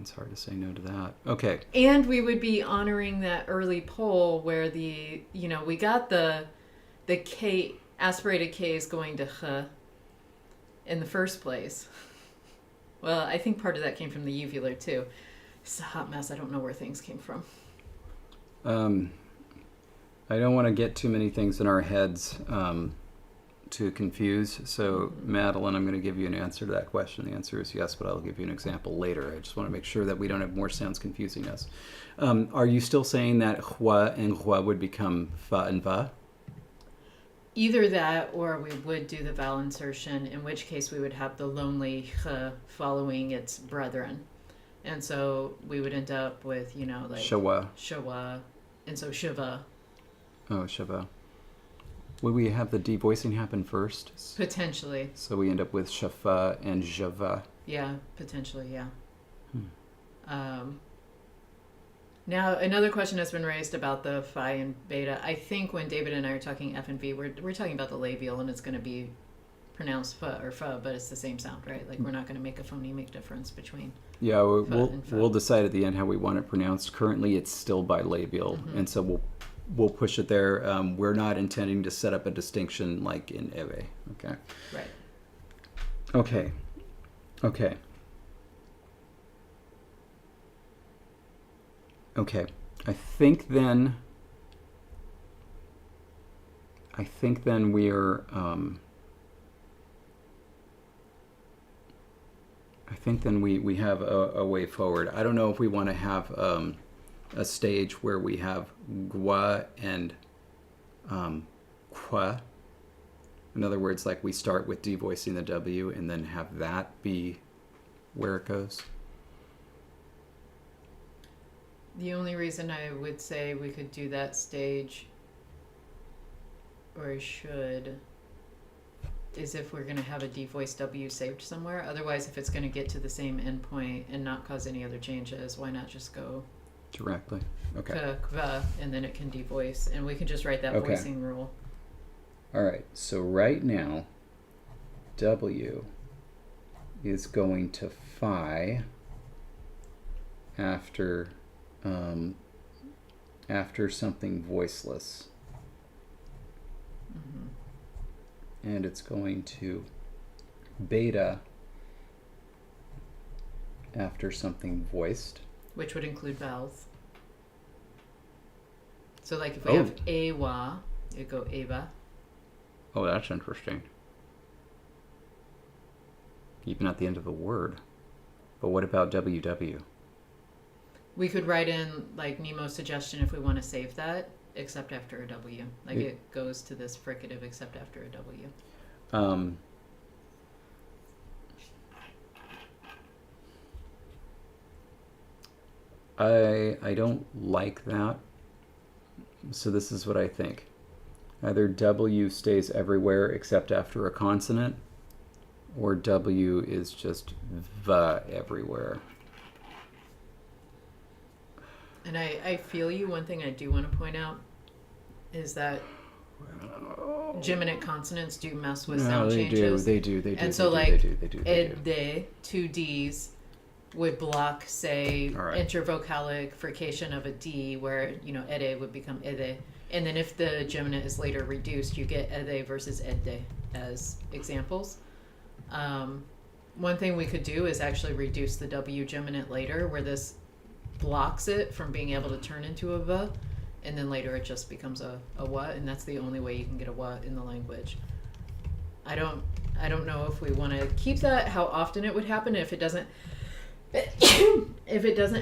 S2: It's hard to say no to that. Okay.
S1: And we would be honoring that early poll where we got the K, aspirated K's going to h in the first place. Well, I think part of that came from the uvular too. It's a hot mess. I don't know where things came from.
S2: I don't want to get too many things in our heads to confuse. So, Madeline, I'm going to give you an answer to that question. The answer is yes, but I'll give you an example later. I just want to make sure that we don't have more sounds confusing us. Are you still saying that hua and hua would become fa and va?
S1: Either that, or we would do the vowel insertion, in which case we would have the lonely h following its brethren. And so we would end up with,
S2: Shawa.
S1: shawa, and so shiva.
S2: Oh, shava. Would we have the devoicing happen first?
S1: Potentially.
S2: So we end up with shafa and java.
S1: Yeah, potentially, yeah. Now, another question has been raised about the phi and beta. I think when David and I are talking F and V, we're talking about the labial, and it's going to be pronounced fa or fa, but it's the same sound, right? Like, we're not going to make a phonemic difference between
S2: Yeah,
S1: and fa.
S2: we'll decide at the end how we want it pronounced. Currently, it's still bilabial, and so we'll push it there. We're not intending to set up a distinction like in Eve. Okay.
S1: Right.
S2: Okay. I think then we are. I think then we have a way forward. I don't know if we want to have a stage where we have gua and qua. In other words, like we start with devoicing the W and then have that be where it goes.
S1: The only reason I would say we could do that stage, or should, is if we're going to have a devoiced W saved somewhere. Otherwise, if it's going to get to the same endpoint and not cause any other changes, why not just go
S2: directly? Okay.
S1: Kva, and then it can devoice, and we can just write that voicing rule.
S2: All right. So right now, W is going to phi after something voiceless. And it's going to beta after something voiced.
S1: Which would include vowels. So like if we have awa, it would go ava.
S2: Oh, that's interesting. Even at the end of the word. But what about WW?
S1: We could write in like Nemo's suggestion if we want to save that, except after a W. Like it goes to this fricative except after a W.
S2: I don't like that. So this is what I think. Either W stays everywhere except after a consonant, or W is just the everywhere.
S1: And I feel you. One thing I do want to point out is that geminate consonants do mess with sound changes.
S2: They do.
S1: And so de, two Ds, would block, say, intervocalic frication of a D, where, ede would become ede. And then if the geminate is later reduced, you get ede versus edde as examples. One thing we could do is actually reduce the W geminate later, where this blocks it from being able to turn into a v, and then later it just becomes a wa, and that's the only way you can get a wa in the language. I don't know if we want to keep that, how often it would happen. If it doesn't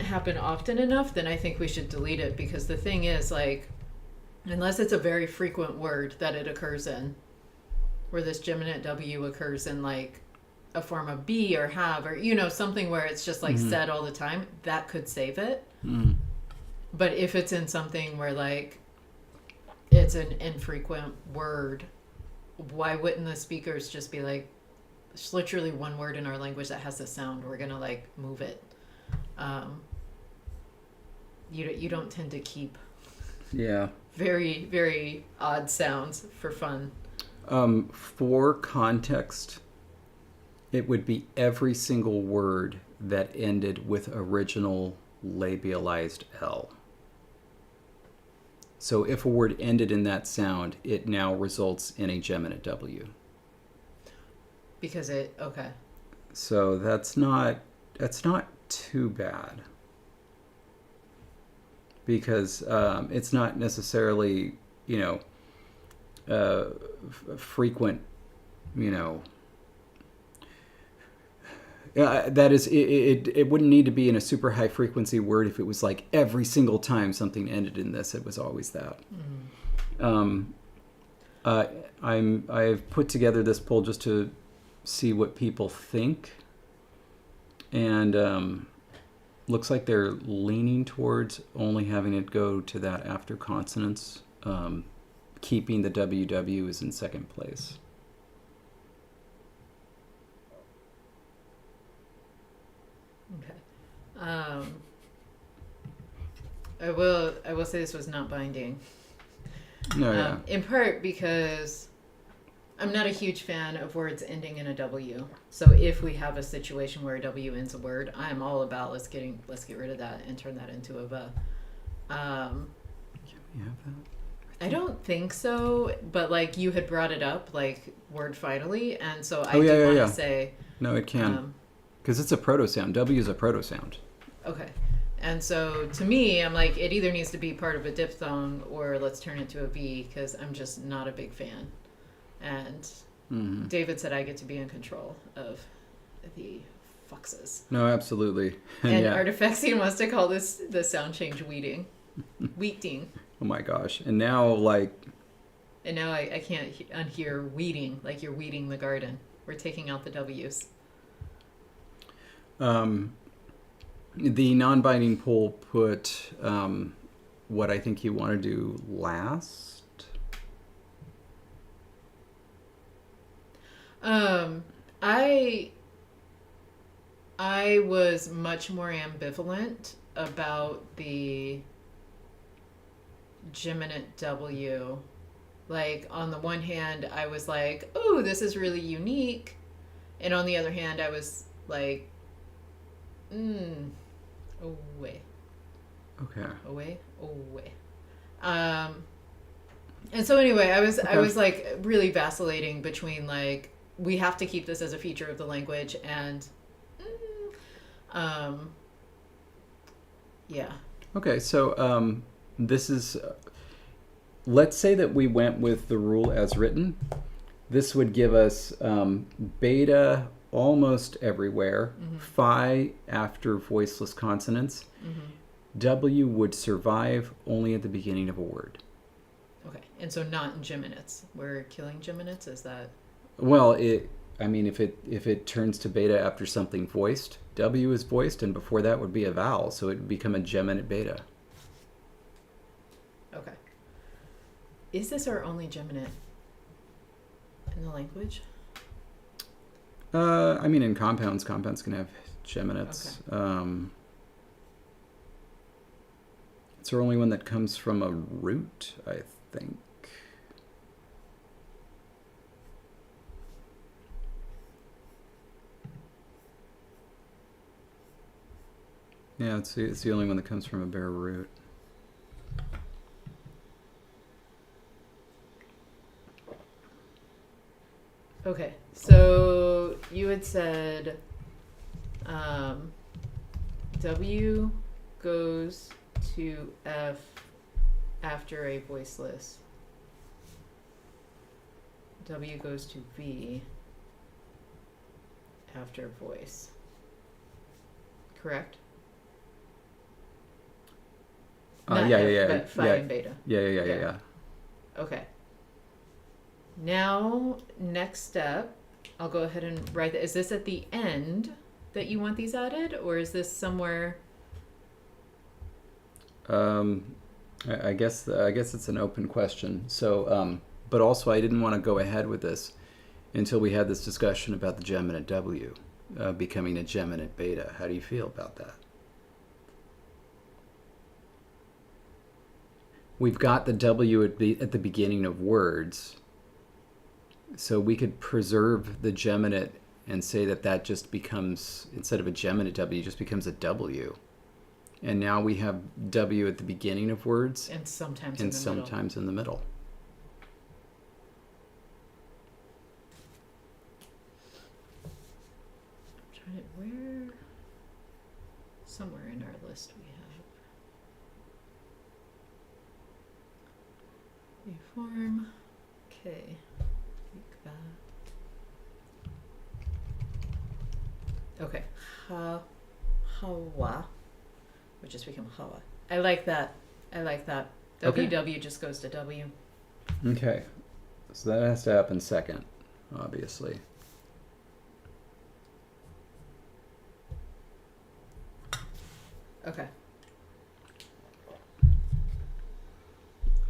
S1: happen often enough, then I think we should delete it, because the thing is, like, unless it's a very frequent word that it occurs in, where this geminate W occurs in like a form of be or have, or something where it's just like said all the time, that could save it. But if it's in something where like it's an infrequent word, why wouldn't the speakers just be like, it's literally one word in our language that has a sound, we're gonna like move it. You don't tend to keep very, very odd sounds for fun.
S2: For context, it would be every single word that ended with original labialized L. So if a word ended in that sound, it now results in a geminate W.
S1: Because okay.
S2: So that's not too bad. Because it's not necessarily, frequent, that is, it wouldn't need to be in a super high frequency word if it was like every single time something ended in this, it was always that. I've put together this poll just to see what people think, and looks like they're leaning towards only having it go to that after consonants. Keeping the WW is in second place.
S1: Okay. I will say this was not binding.
S2: No, yeah.
S1: In part because I'm not a huge fan of words ending in a W. So if we have a situation where a W ends a word, I'm all about let's get rid of that and turn that into a V.
S2: Can we have that?
S1: I don't think so, but like you had brought it up, like word finally, and so I
S2: want
S1: to say
S2: no, it can, because it's a proto sound. W is a proto sound.
S1: Okay, and so to me, I'm like it either needs to be part of a diphthong or let's turn it to a V, because I'm just not a big fan. And David said I get to be in control of the fuxes.
S2: No, absolutely.
S1: And Artifactine wants to call this the sound change weeding. Weeding.
S2: Oh my gosh. And now I
S1: can't unhear weeding, like you're weeding the garden. We're taking out the W's.
S2: The non-binding poll put what I think you want to do last.
S1: I was much more ambivalent about the geminate W. Like, on the one hand, I was like, oh, this is really unique. And on the other hand, I was like, away.
S2: Okay.
S1: Away. And so anyway, I was like really vacillating between like, we have to keep this as a feature of the language and, yeah.
S2: Okay, so this is, let's say that we went with the rule as written. This would give us beta almost everywhere, phi after voiceless consonants. W would survive only at the beginning of a word.
S1: Okay, and so not in geminates. We're killing geminates, is that?
S2: Well, if it turns to beta after something voiced, W is voiced, and before that would be a vowel, so it would become a geminate beta.
S1: Okay. Is this our only geminate in the language?
S2: In compounds can have geminates.
S1: Okay.
S2: It's our only one that comes from a root, I think. Yeah, it's the only one that comes from a bare root.
S1: Okay, so you had said W goes to F after a voiceless. W goes to V after voice. Correct? Not F, but phi and beta.
S2: Yeah.
S1: Okay. Now, next step I'll go ahead and write that. Is this at the end that you want these added, or is this somewhere?
S2: I guess it's an open question. So, but also I didn't want to go ahead with this until we had this discussion about the geminate W becoming a geminate beta. How do you feel about that? We've got the W at the beginning of words, so we could preserve the geminate and say that just becomes, instead of a geminate W, just becomes a W. And now we have W at the beginning of words.
S1: And sometimes
S2: in the middle.
S1: I'm trying to, where? Somewhere in our list we have. Reform. Okay. Okay. Hawa. Would just become Hawa. I like that.
S2: Okay.
S1: WW just goes to W.
S2: Okay. So that has to happen second, obviously.
S1: Okay.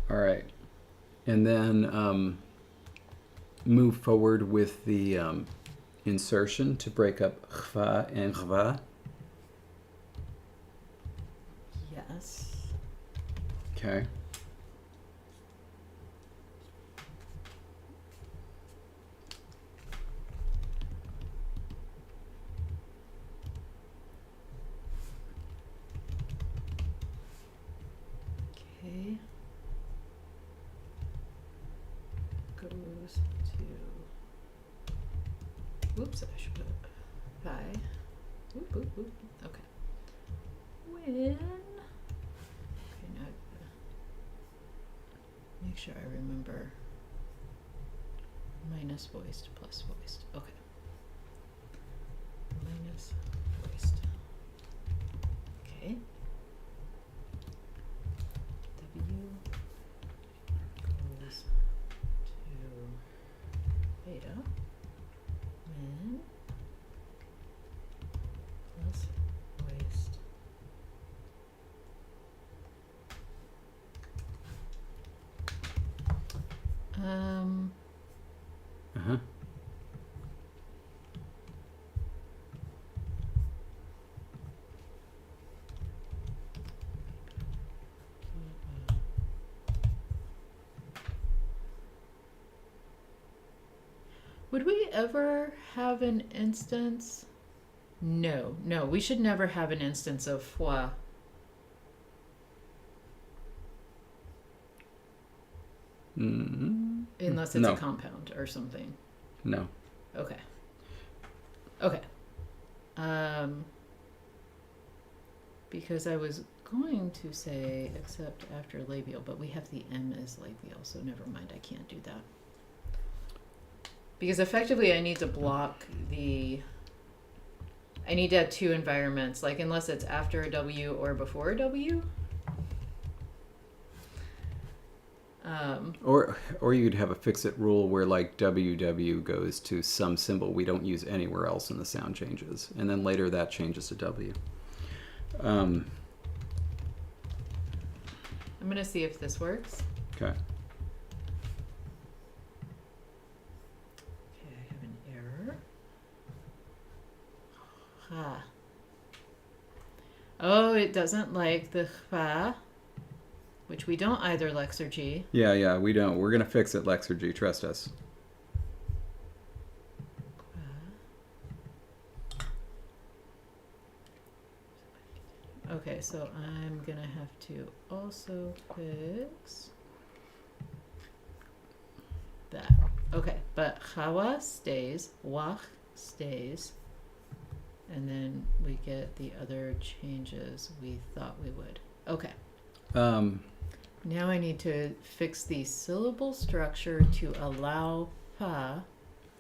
S2: All right. And then move forward with the insertion to break up khva and khva.
S1: Yes.
S2: Okay.
S1: Okay. Goes to. Whoops! I should put hi. Whoop whoop whoop. Okay. When. Okay, now make sure I remember. Minus voiced plus voiced. Okay. Minus voiced. Okay. W goes to beta when plus voiced.
S2: Uh-huh.
S1: Would we ever have an instance? No, we should never have an instance of foi.
S2: Mm-hmm.
S1: Unless it's a compound or something.
S2: No.
S1: Okay. Because I was going to say except after labial, but we have the M as labial, so never mind, I can't do that. Because effectively I need to block I need to have two environments, like unless it's after a W or before a W.
S2: Or you'd have a fix-it rule where like WW goes to some symbol we don't use anywhere else and the sound changes. And then later that changes to W.
S1: I'm going to see if this works.
S2: Okay.
S1: Okay, I have an error. Ha. Oh, it doesn't like the khfa, which we don't either, Lexergy.
S2: Yeah, we don't. We're going to fix it, Lexergy. Trust us.
S1: Okay, so I'm going to have to also fix that. Okay, but Chawa stays, Wach stays, and then we get the other changes we thought we would. Okay. Now I need to fix the syllable structure to allow pa.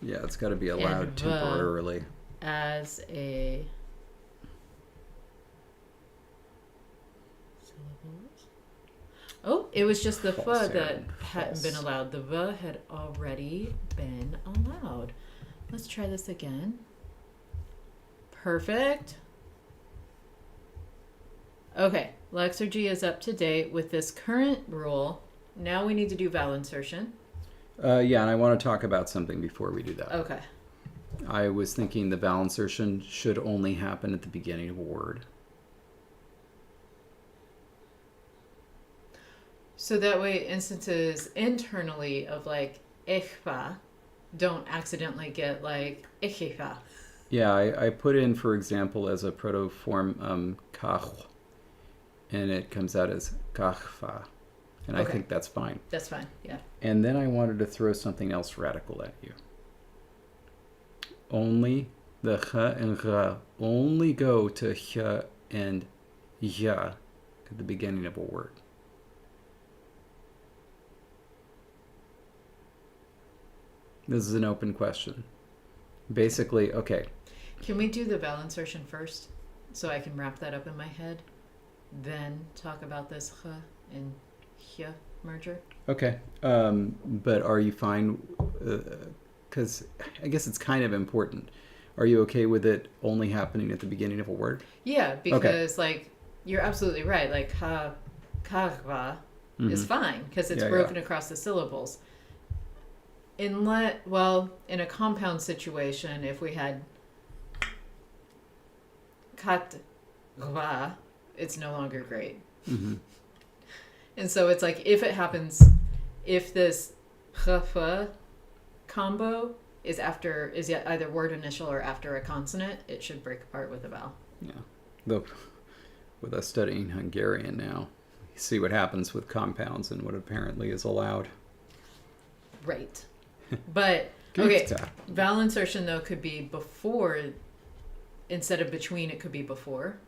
S2: Yeah, it's got to be allowed temporarily.
S1: As a syllables. Oh, it was just the fa that hadn't been allowed. The va had already been allowed. Let's try this again. Perfect. Okay, Lexergy is up to date with this current rule. Now we need to do vowel insertion.
S2: Yeah, and I want to talk about something before we do that.
S1: Okay.
S2: I was thinking the vowel insertion should only happen at the beginning of a word.
S1: So that way instances internally of like echva don't accidentally get like echefa.
S2: Yeah, I put in, for example, as a protoform kach, and it comes out as kachfa. And I think that's fine.
S1: That's fine, yeah.
S2: And then I wanted to throw something else radical at you. Only the ch and gh only go to h and ya at the beginning of a word. This is an open question. Basically, okay.
S1: Can we do the vowel insertion first so I can wrap that up in my head? Then talk about this ch and h merger?
S2: Okay. But are you fine? Because I guess it's kind of important. Are you okay with it only happening at the beginning of a word?
S1: Yeah, because like you're absolutely right. Like kachva is fine because it's broken across the syllables. In a compound situation, if we had katva, it's no longer great. Mm-hmm. And so it's like if this chfa combo is yet either word initial or after a consonant, it should break apart with a vowel.
S2: Yeah. Though with us studying Hungarian now, you see what happens with compounds and what apparently is allowed.
S1: Right. But okay, vowel insertion though could be before instead of between. It could be before.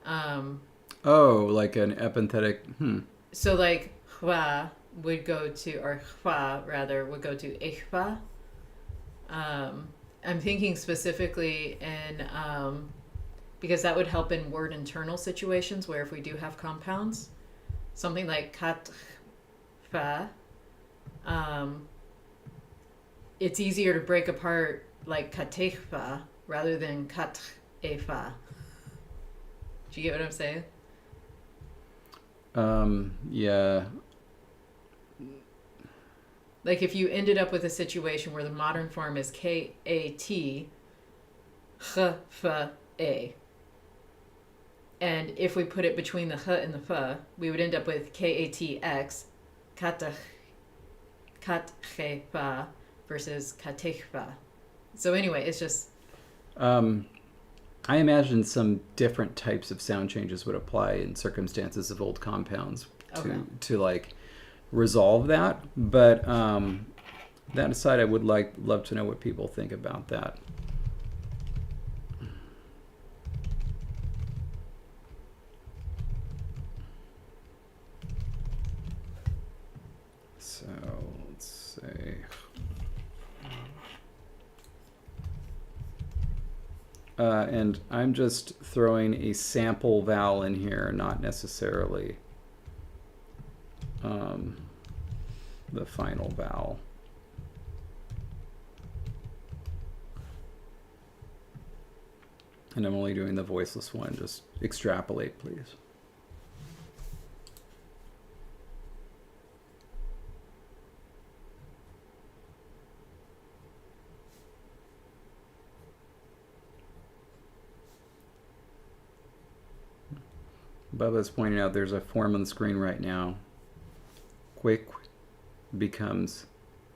S2: Like an epenthetic.
S1: So like chwa would go to, or chwa rather would go to echva. I'm thinking specifically in because that would help in word internal situations where if we do have compounds, something like katfa. It's easier to break apart like katechfa rather than katefa. Do you get what I'm saying?
S2: Yeah.
S1: Like if you ended up with a situation where the modern form is K-A-T, H-F-A. And if we put it between the H and the F, we would end up with K-A-T-X, Katchefa versus Katechfa. So anyway, it's just...
S2: I imagine some different types of sound changes would apply in circumstances of old compounds to like resolve that. But that aside, I would love to know what people think about that. So let's say. And I'm just throwing a sample vowel in here, not necessarily the final vowel. And I'm only doing the voiceless one. Just extrapolate, please. Bubba's pointing out there's a form on the screen right now. Quick becomes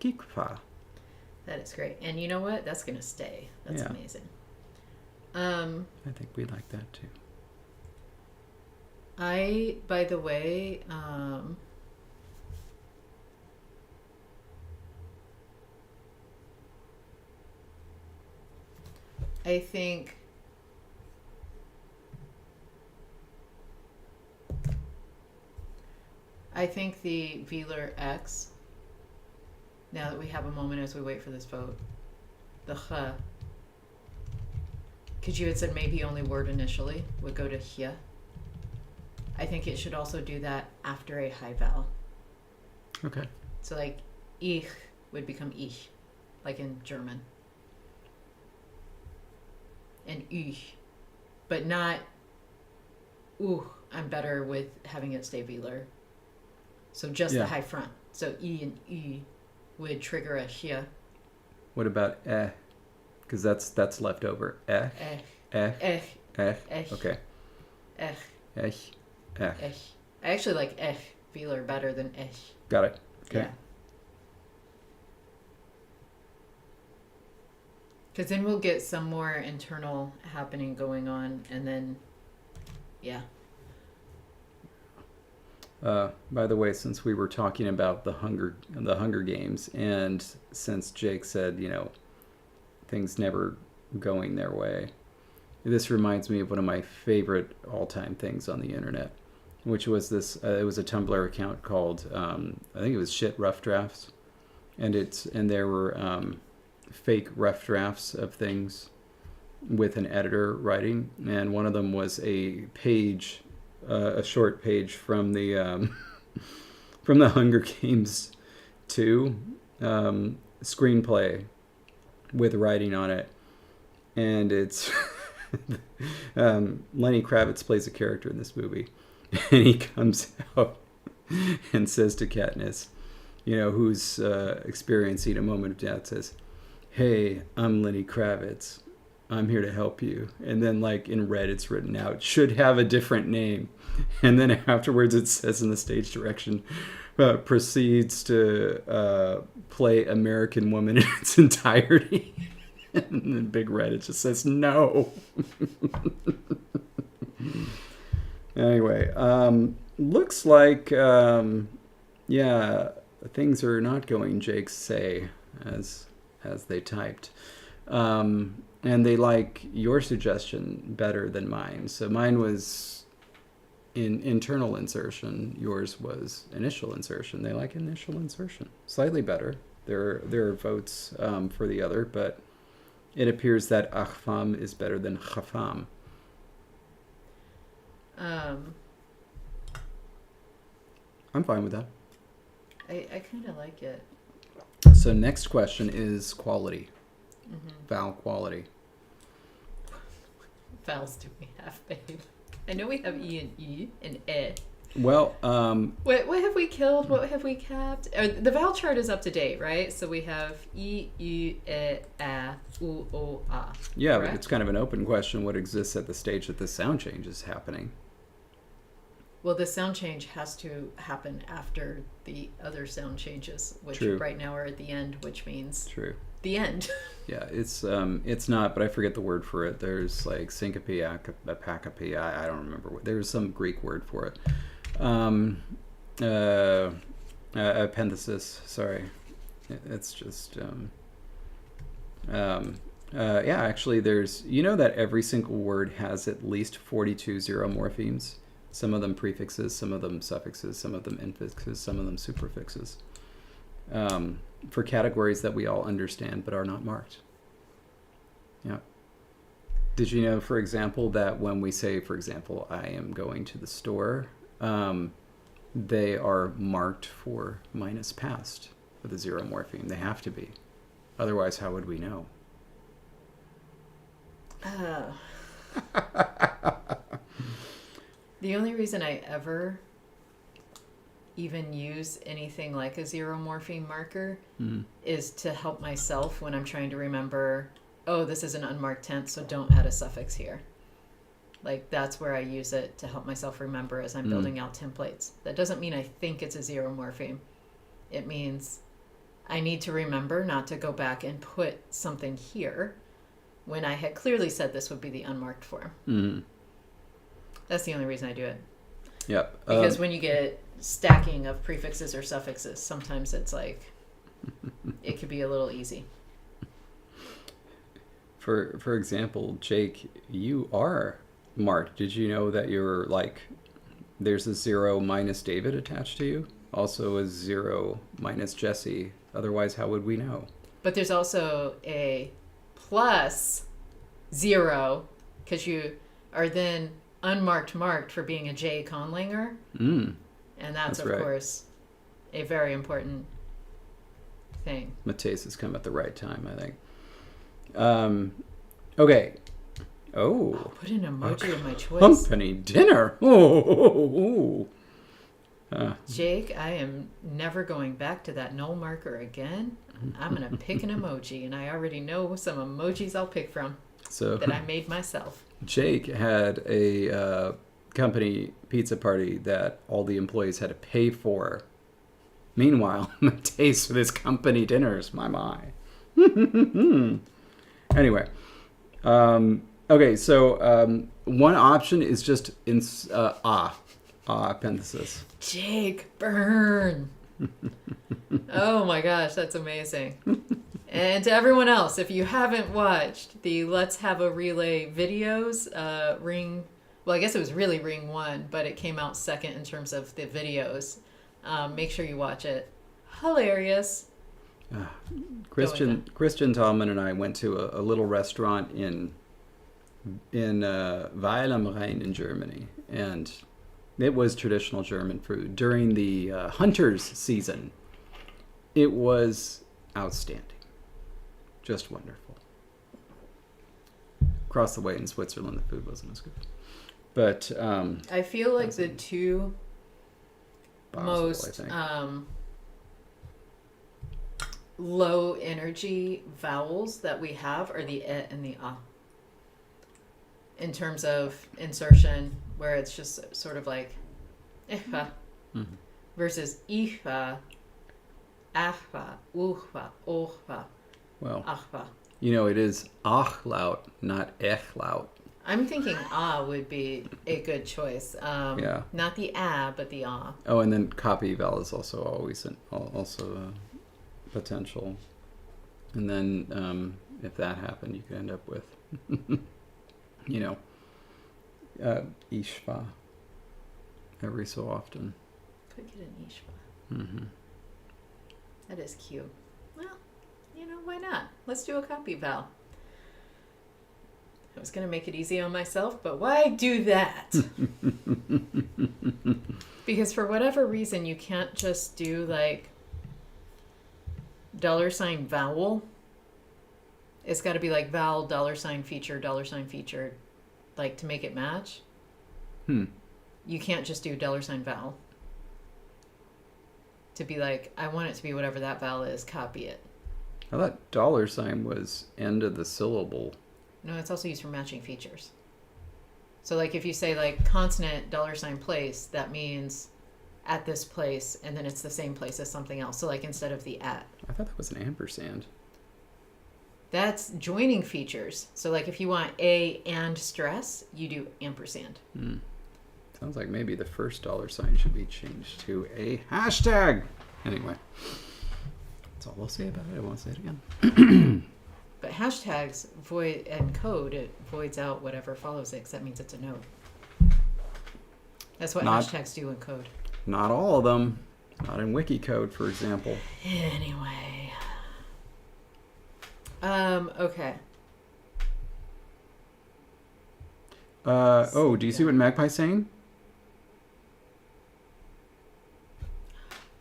S2: kikfa.
S1: That is great. And you know what? That's going to stay. That's amazing.
S2: I think we like that too.
S1: By the way, I think the velar X, now that we have a moment as we wait for this vote, the ch, because you had said maybe only word initially would go to hya. I think it should also do that after a high vowel.
S2: Okay.
S1: So like ich would become ich, like in German. and ü, but not I'm better with having it stay velar. So just the high front. So e and ü would trigger a sh.
S2: What about eh? Because that's left over. Eh. Eh. Okay.
S1: I actually like velar better than
S2: Got it. Okay.
S1: Yeah. Because then we'll get some more internal happening going on, and then, yeah.
S2: By the way, since we were talking about the Hunger Games, and since Jake said, things never going their way, this reminds me of one of my favorite all-time things on the internet, which was this. It was a Tumblr account called I think it was Shit Rough Drafts, and there were fake rough drafts of things with an editor writing, and one of them was a page. A short page from the from the Hunger Games 2 screenplay with writing on it, and it's Lenny Kravitz plays a character in this movie, and he comes out and says to Katniss, who's experiencing a moment of death, says, "Hey, I'm Lenny Kravitz. I'm here to help you." And then, in red, it's written out, "Should have a different name." And then afterwards, it says in the stage direction, proceeds to play American Woman in its entirety. And in big red, it just says no. Anyway, looks like, things are not going Jake's say as they typed. And they like your suggestion better than mine. So mine was in internal insertion. Yours was initial insertion. They like initial insertion. Slightly better. There are votes for the other, but it appears that akhfam is better than khafam.
S1: I'm
S2: fine with that.
S1: I kind of like it.
S2: So next question is quality. Vowel quality.
S1: Vowels do we have, babe? I know we have E and E and E.
S2: Well,
S1: what have we killed? What have we kept? The vowel chart is up to date, right? So we have E, U, E, A, U, O, A.
S2: Yeah,
S1: correct?
S2: But it's kind of an open question. What exists at the stage that the sound change is happening?
S1: Well, the sound change has to happen after the other sound changes, which
S2: True.
S1: right now are at the end, which means
S2: True.
S1: the end.
S2: Yeah, it's not, but I forget the word for it. There's syncope, apacope. I don't remember what. There's some Greek word for it. Epenthesis. Sorry, it's just. Actually, there's. That every single word has at least 42 zero-morphemes. Some of them prefixes, some of them suffixes, some of them infixes, some of them suffixes. For categories that we all understand but are not marked. Yeah. Did you know, for example, that when we say, for example, I am going to the store, they are marked for minus past with a zero morpheme. They have to be. Otherwise, how would we know?
S1: The only reason I ever even use anything like a zero morpheme marker is to help myself when I'm trying to remember, this is an unmarked tense, so don't add a suffix here. That's where I use it to help myself remember as I'm building out templates. That doesn't mean I think it's a zero morpheme. It means I need to remember not to go back and put something here when I had clearly said this would be the unmarked form. That's the only reason I do it.
S2: Yep.
S1: Because when you get stacking of prefixes or suffixes, sometimes it's it could be a little easy.
S2: For example, Jake, you are marked. Did you know that you're there's a 0 minus David attached to you? Also a 0 minus Jesse. Otherwise, how would we know?
S1: But there's also a plus 0 because you are then unmarked marked for being a J conlanger. And that's of
S2: right.
S1: course a very important thing.
S2: Mateus has come at the right time, I think. Okay. Oh.
S1: Put an emoji of my choice.
S2: Company dinner. Oh.
S1: Jake, I am never going back to that null marker again. I'm going to pick an emoji, and I already know some emojis I'll pick from that I made myself.
S2: Jake had a company pizza party that all the employees had to pay for. Meanwhile, the taste for this company dinners, my. Anyway. Okay, so one option is just parenthesis.
S1: Jake, burn. Oh my gosh, that's amazing. And to everyone else, if you haven't watched the Let's Have a Relay videos, well, I guess it was really Ring 1, but it came out second in terms of the videos. Make sure you watch it. Hilarious.
S2: Christian Tallman and I went to a little restaurant in Weil am Rhein in Germany, and it was traditional German food during the hunters season. It was outstanding, just wonderful. Across the way in Switzerland, the food wasn't as good, but
S1: I feel like the two most low energy vowels that we have are the e and the a. In terms of insertion, where it's just sort of like ichva versus ichva, achva, uchva, ochva, achva.
S2: You know, it is ach laut, not ech laut.
S1: I'm thinking ah would be a good choice.
S2: Yeah.
S1: Not the ah, but the ah.
S2: Oh, and then copy vowel is also always potential. And then if that happened, you could end up with, ishva every so often.
S1: Could get an ishva. Mm-hmm. That is cute. Well, why not? Let's do a copy vowel. I was going to make it easy on myself, but why do that? Because for whatever reason, you can't just do like $ vowel. It's got to be like vowel, $feature, feature, like to make it match. You can't just do $ vowel. To be like, I want it to be whatever that vowel is, copy it.
S2: I thought $ was end of the syllable.
S1: No, it's also used for matching features. So like if you say like consonant $place, that means at this place, and then it's the same place as something else. So like instead of the at.
S2: I thought that was an ampersand.
S1: That's joining features. So like if you want a and stress, you do ampersand.
S2: Sounds like maybe the first $ should be changed to a hashtag. Anyway, that's all I'll say about it. I won't say it again.
S1: But hashtags void and code, it voids out whatever follows it, because that means it's a node. That's what hashtags do in code.
S2: Not all of them. Not in wiki code, for example.
S1: Anyway. Okay.
S2: Do you see what Magpie's saying?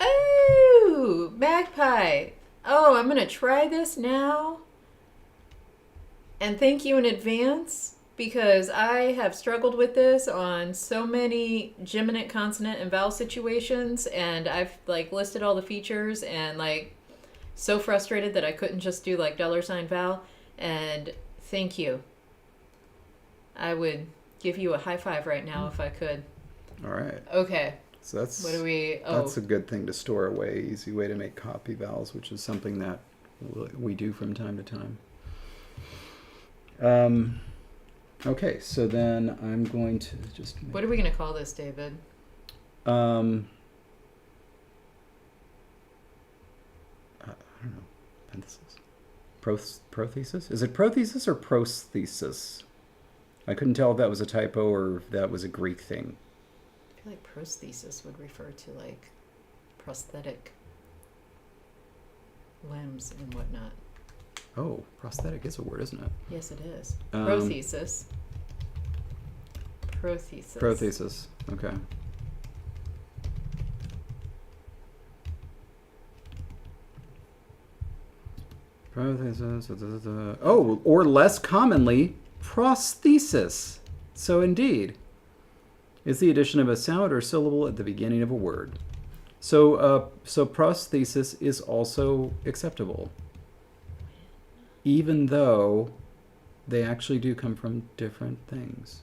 S1: Oh, Magpie. Oh, I'm going to try this now. And thank you in advance, because I have struggled with this on so many geminate, consonant, and vowel situations, and I've like listed all the features and like so frustrated that I couldn't just do like $ vowel. And thank you. I would give you a high five right now if I could.
S2: All right.
S1: Okay.
S2: So that's
S1: what do we?
S2: That's a good thing to store away. Easy way to make copy vowels, which is something that we do from time to time. Okay, so then I'm going to just...
S1: What are we going to call this, David?
S2: I don't know. Parenthesis? Prothesis? Is it prothesis or prosthesis? I couldn't tell if that was a typo or if that was a Greek thing.
S1: I feel like prosthesis would refer to like prosthetic limbs and whatnot.
S2: Oh, prosthetic is a word, isn't it?
S1: Yes, it is. Prothesis.
S2: Prothesis. Okay. Prothesis. Oh, or less commonly, prosthesis. So indeed, it's the addition of a sound or syllable at the beginning of a word. So prosthesis is also acceptable, even though they actually do come from different things.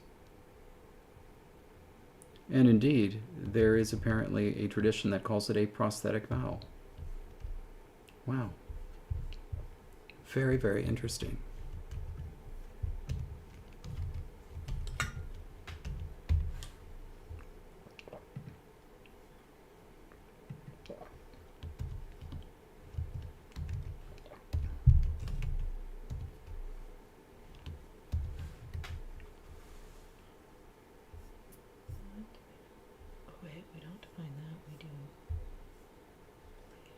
S2: And indeed, there is apparently a tradition that calls it a prosthetic vowel. Wow. Very, very interesting.
S1: Wait, we don't define that. We do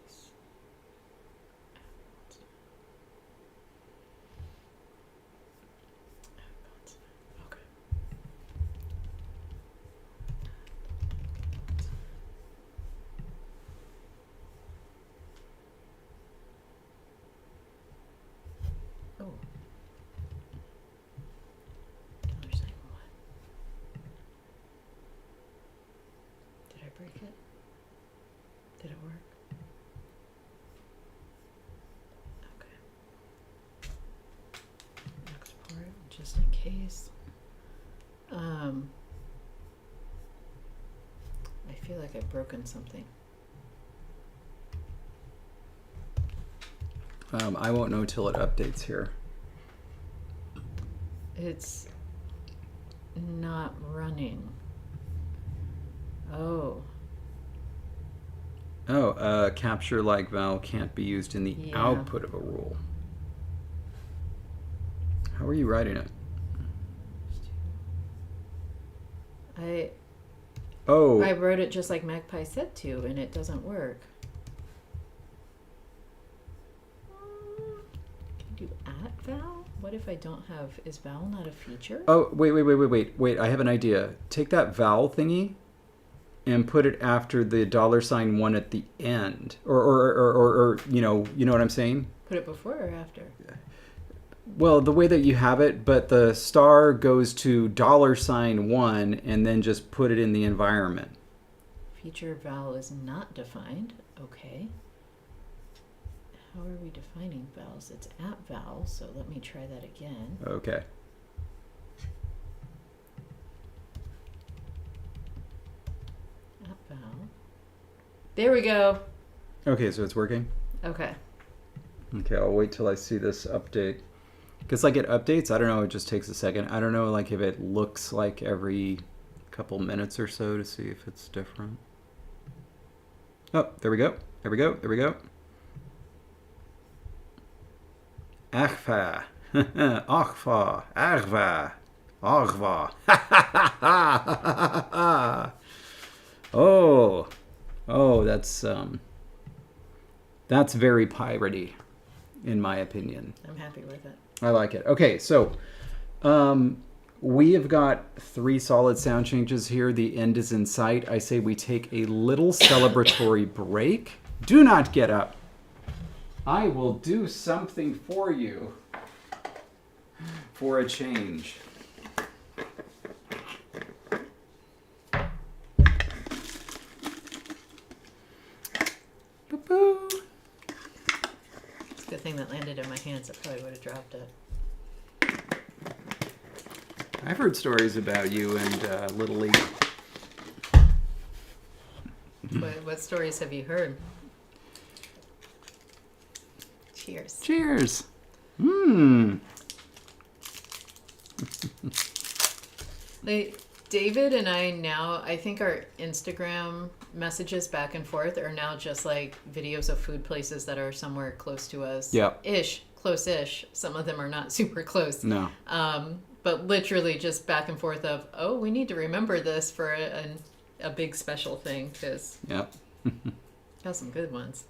S1: place. Okay. Oh. $1. Did I break it? Did it work? Okay. Export, just in case. I feel like I've broken something.
S2: I won't know till it updates here.
S1: It's not running. Oh.
S2: Oh, capture like vowel can't be used in the output of a rule. How are you writing it? I wrote it just like Magpie said to, and it doesn't work. Can you do at vowel? What if I don't have, is vowel not a feature? Oh, wait, I have an idea. Take that vowel thingy and put it after the $1 at the end. Or you know what I'm saying?
S1: Put it before or after?
S2: Well, the way that you have it, but the star goes to $1 and then just put it in the environment.
S1: Feature vowel is not defined. Okay. How are we defining vowels? It's at vowel, so let me try that again.
S2: Okay.
S1: At vowel. There we go.
S2: Okay, so it's working?
S1: Okay.
S2: Okay, I'll wait till I see this update. Because like it updates, I don't know, it just takes a second. I don't know like if it looks like every couple minutes or so to see if it's different. Oh, there we go. There we go. There we go. Achva. Achva. Achva. Achva. Oh, that's very piratey, in my opinion.
S1: I'm happy with it.
S2: I like it. Okay, so we have got 3 solid sound changes here. The end is in sight. I say we take a little celebratory break. Do not get up. I will do something for you for a change. Boo-boo.
S1: It's a good thing that landed in my hands. I probably would have dropped it.
S2: I've heard stories about you and Little League.
S1: What stories have you heard? Cheers.
S2: Cheers.
S1: David and I now, I think our Instagram messages back and forth are now just like videos of food places that are somewhere close to us.
S2: Yeah.
S1: Close-ish. Some of them are not super close.
S2: No.
S1: But literally just back and forth of, oh, we need to remember this for a big special thing because got some good ones.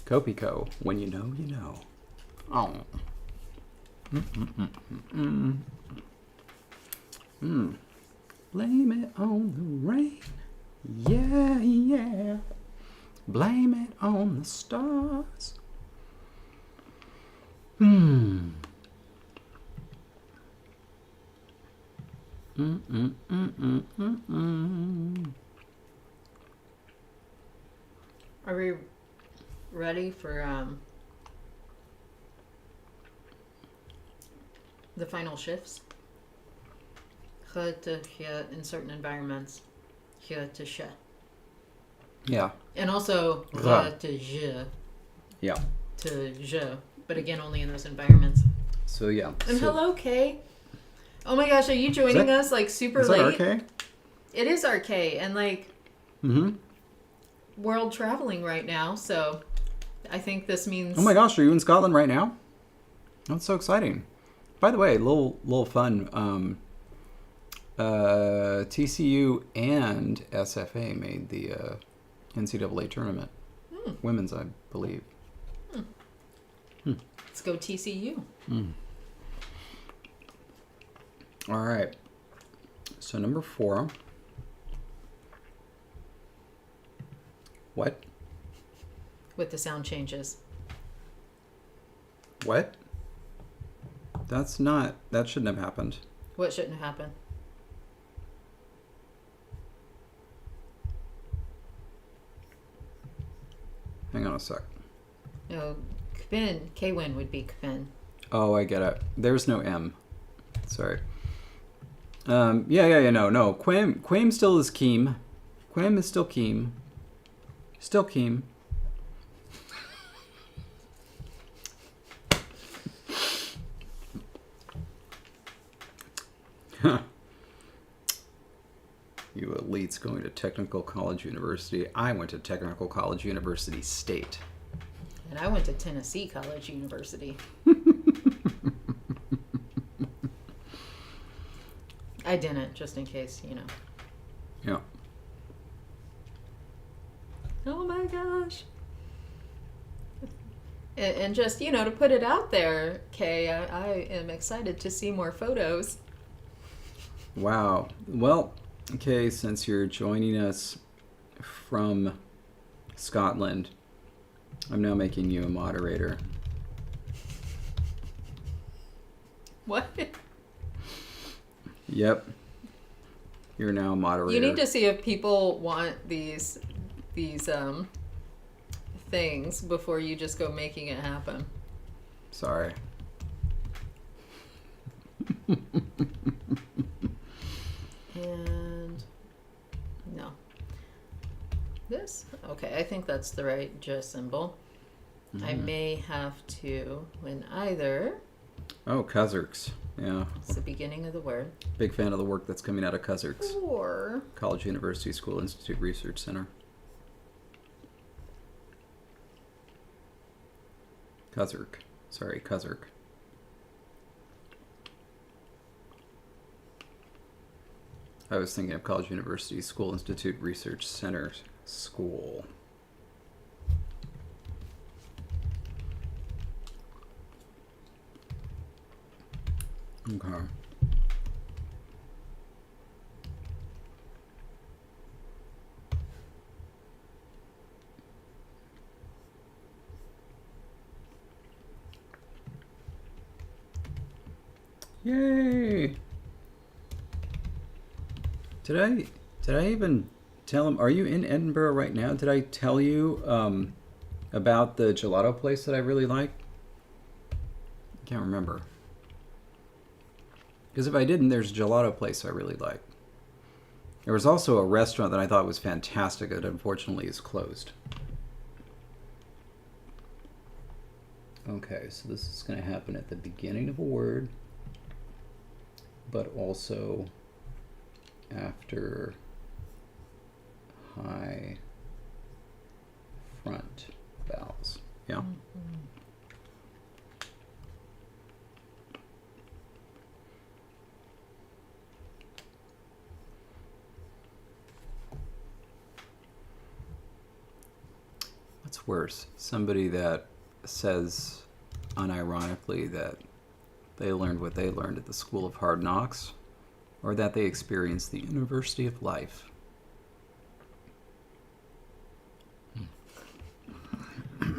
S2: Copico, when you know, you know. Oh. Blame it on the rain. Yeah, yeah. Blame it on the stars.
S1: Are we ready for the final shifts? In certain environments.
S2: Yeah.
S1: And also
S2: Yeah.
S1: to je, but again only in those environments.
S2: So yeah.
S1: And
S2: so,
S1: hello, Kay. Oh my gosh, are you joining us like super
S2: is that
S1: late?
S2: RK?
S1: It is RK, and like world traveling right now, so I think this means.
S2: Oh my gosh, are you in Scotland right now? That's so exciting. By the way, little fun. TCU and SFA made the NCAA tournament. Women's, I believe.
S1: Let's go TCU.
S2: All right. So number 4. What?
S1: With the sound changes.
S2: What? That shouldn't have happened.
S1: What shouldn't have happened?
S2: Hang on a sec.
S1: No, Kwin would be Kwin.
S2: Oh, I get it. There's no M. Sorry. Yeah. No. Quam still is Keem. Quam is still Keem. Still Keem. You elites going to Technical College University. I went to Technical College University State.
S1: And I went to Tennessee College University. I didn't, just in case,
S2: Yeah.
S1: Oh my gosh. And just, to put it out there, Kay, I am excited to see more photos.
S2: Wow. Well, okay, since you're joining us from Scotland, I'm now making you a moderator.
S1: What?
S2: Yep. You're now a moderator.
S1: You need to see if people want these things before you just go making it happen.
S2: Sorry.
S1: And no. This? Okay, I think that's the right J symbol. I may have to when either.
S2: Oh, Kazerks. Yeah.
S1: It's the beginning of the word.
S2: Big fan of the work that's coming out of Kazerks.
S1: Or.
S2: College University School Institute Research Center. Kazerk. Sorry, Kazerk. I was thinking of College University School Institute Research Center School. Okay. Yay! Did I even tell him? Are you in Edinburgh right now? Did I tell you about the gelato place that I really like? I can't remember. Because if I didn't, there's a gelato place I really like. There was also a restaurant that I thought was fantastic that unfortunately is closed. Okay, so this is going to happen at the beginning of a word, but also after high front vowels. Yeah?
S1: Mm-hmm.
S2: What's worse? Somebody that says unironically that they learned what they learned at the School of Hard Knocks, or that they experienced the University of Life.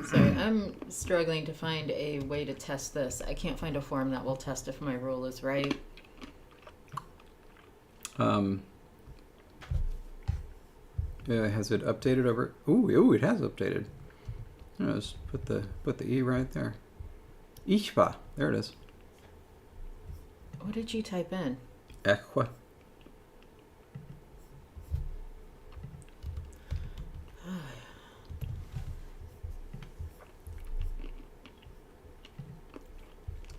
S1: Sorry, I'm struggling to find a way to test this. I can't find a form that will test if my rule is right.
S2: Has it updated over? Ooh, it has updated. Just put the E right there. Ishva. There it is.
S1: What did you type in?
S2: Equa.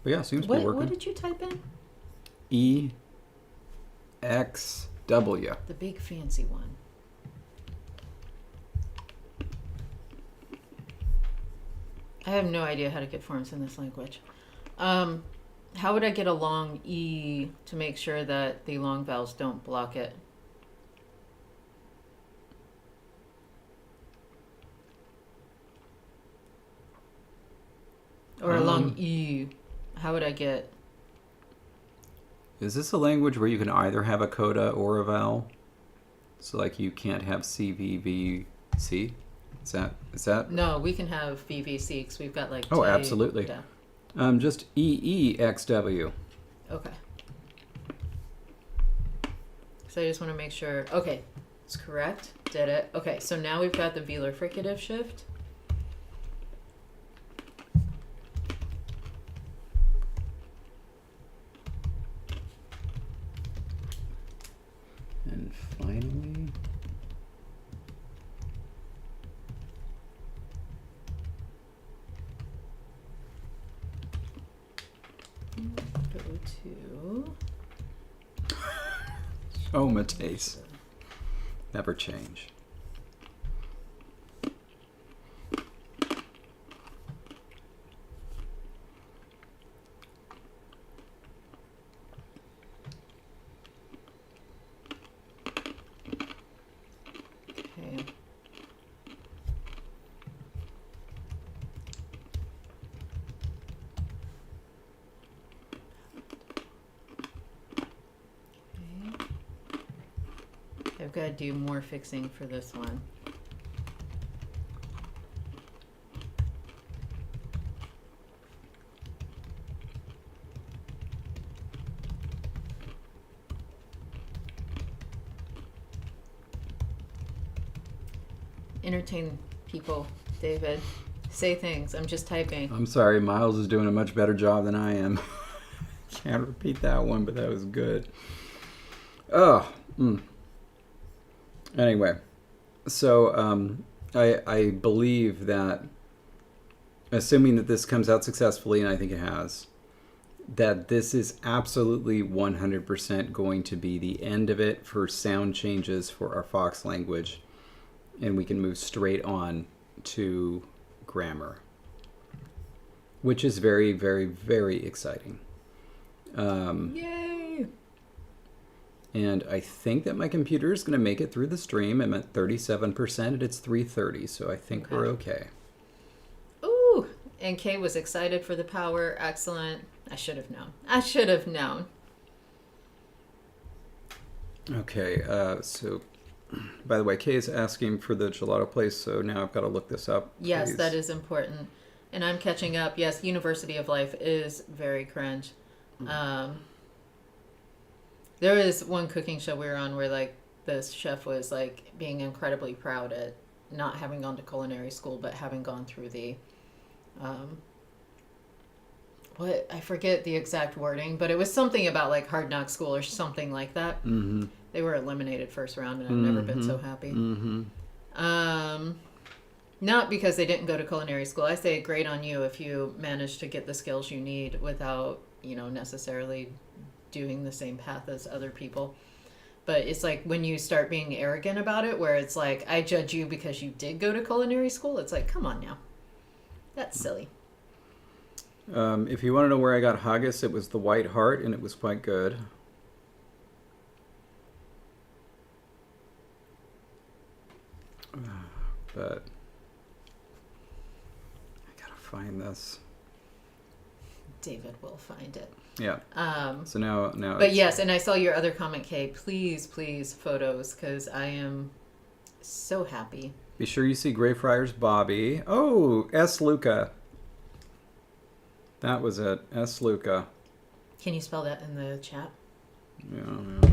S2: But yeah, seems to be working.
S1: What did you type in?
S2: EXW.
S1: The big fancy one. I have no idea how to get forms in this language. How would I get a long E to make sure that the long vowels don't block it? Or a long E. How would I get...
S2: Is this a language where you can either have a coda or a vowel? So like you can't have CVVC? Is that?
S1: No, we can have VVC because we've got like...
S2: Oh, absolutely. Just EEXW.
S1: Okay. So I just want to make sure... Okay, it's correct. Did it. Okay, so now we've got the velar fricative shift.
S2: And finally...
S1: Go to...
S2: Omatase. Never change.
S1: Okay. I've got to do more fixing for this one. Entertain people, David. Say things. I'm just typing.
S2: I'm sorry, Miles is doing a much better job than I am. Can't repeat that one, but that was good. Oh. Anyway, so I believe that, assuming that this comes out successfully, and I think it has, that this is absolutely 100% going to be the end of it for sound changes for our Fox language, and we can move straight on to grammar, which is very, very, very exciting.
S1: Yay!
S2: And I think that my computer is going to make it through the stream. I'm at 37% and it's 3:30, so I think we're okay.
S1: Ooh! And Kay was excited for the power. Excellent. I should have known. I should have known.
S2: Okay, so by the way, Kay is asking for the gelato place, so now I've got to look this up.
S1: Yes,
S2: please.
S1: that is important. And I'm catching up. Yes, University of Life is very cringe. There was one cooking show we were on where like this chef was like being incredibly proud at not having gone to culinary school, but having gone through the what, I forget the exact wording, but it was something about like hard knock school or something like that.
S2: Mm-hmm.
S1: They were eliminated first round, and I've never been so happy.
S2: Mm-hmm.
S1: Not because they didn't go to culinary school. I say great on you if you manage to get the skills you need without, you know, necessarily doing the same path as other people. But it's like when you start being arrogant about it, where it's like, I judge you because you did go to culinary school. It's like, come on now. That's silly.
S2: If you want to know where I got haggis, it was the White Hart, and it was quite good. But I gotta find this.
S1: David will find it.
S2: Yeah. So now.
S1: But yes, and I saw your other comment, Kay. Please, photos, because I am so happy.
S2: Be sure you see Greyfriars Bobby. Oh, S. Luca. That was it. S. Luca.
S1: Can you spell that in the chat?
S2: Yeah.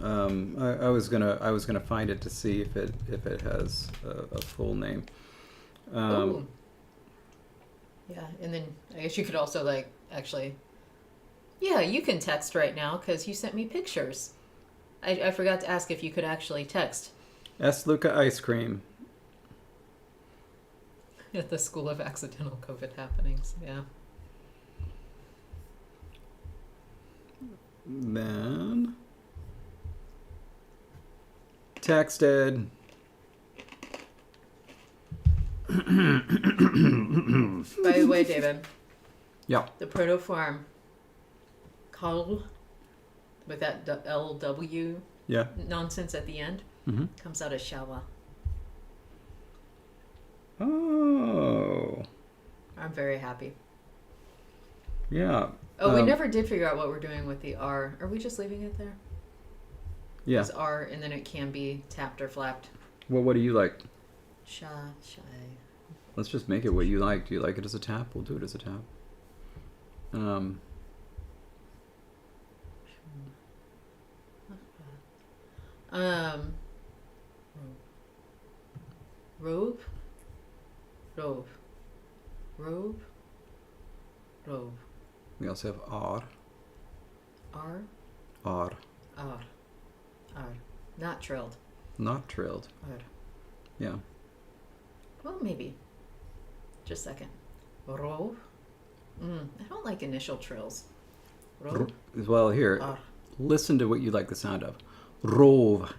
S2: I was gonna find it to see if it has a full name.
S1: Oh. Yeah, and then I guess you could also like actually. Yeah, you can text right now because you sent me pictures. I forgot to ask if you could actually text.
S2: S. Luca ice cream.
S1: At the School of Accidental COVID Happenings, yeah.
S2: Then texted.
S1: By the way, David.
S2: Yeah.
S1: The protoform Karl with that LW nonsense at the end comes out of Shawa.
S2: Oh.
S1: I'm very happy.
S2: Yeah.
S1: Oh, we never did figure out what we're doing with the R. Are we just leaving it there?
S2: Yeah.
S1: It's R, and then it can be tapped or flapped.
S2: Well, what do you like?
S1: Shy.
S2: Let's just make it what you like. Do you like it as a tap? We'll do it as a tap.
S1: Robe.
S2: We also have R.
S1: R.
S2: R.
S1: Not trilled.
S2: Not trilled.
S1: R.
S2: Yeah.
S1: Well, maybe. Just a second. Robe. I don't like initial trills. Robe.
S2: Well, here.
S1: R.
S2: Listen to what you like the sound of. Rove.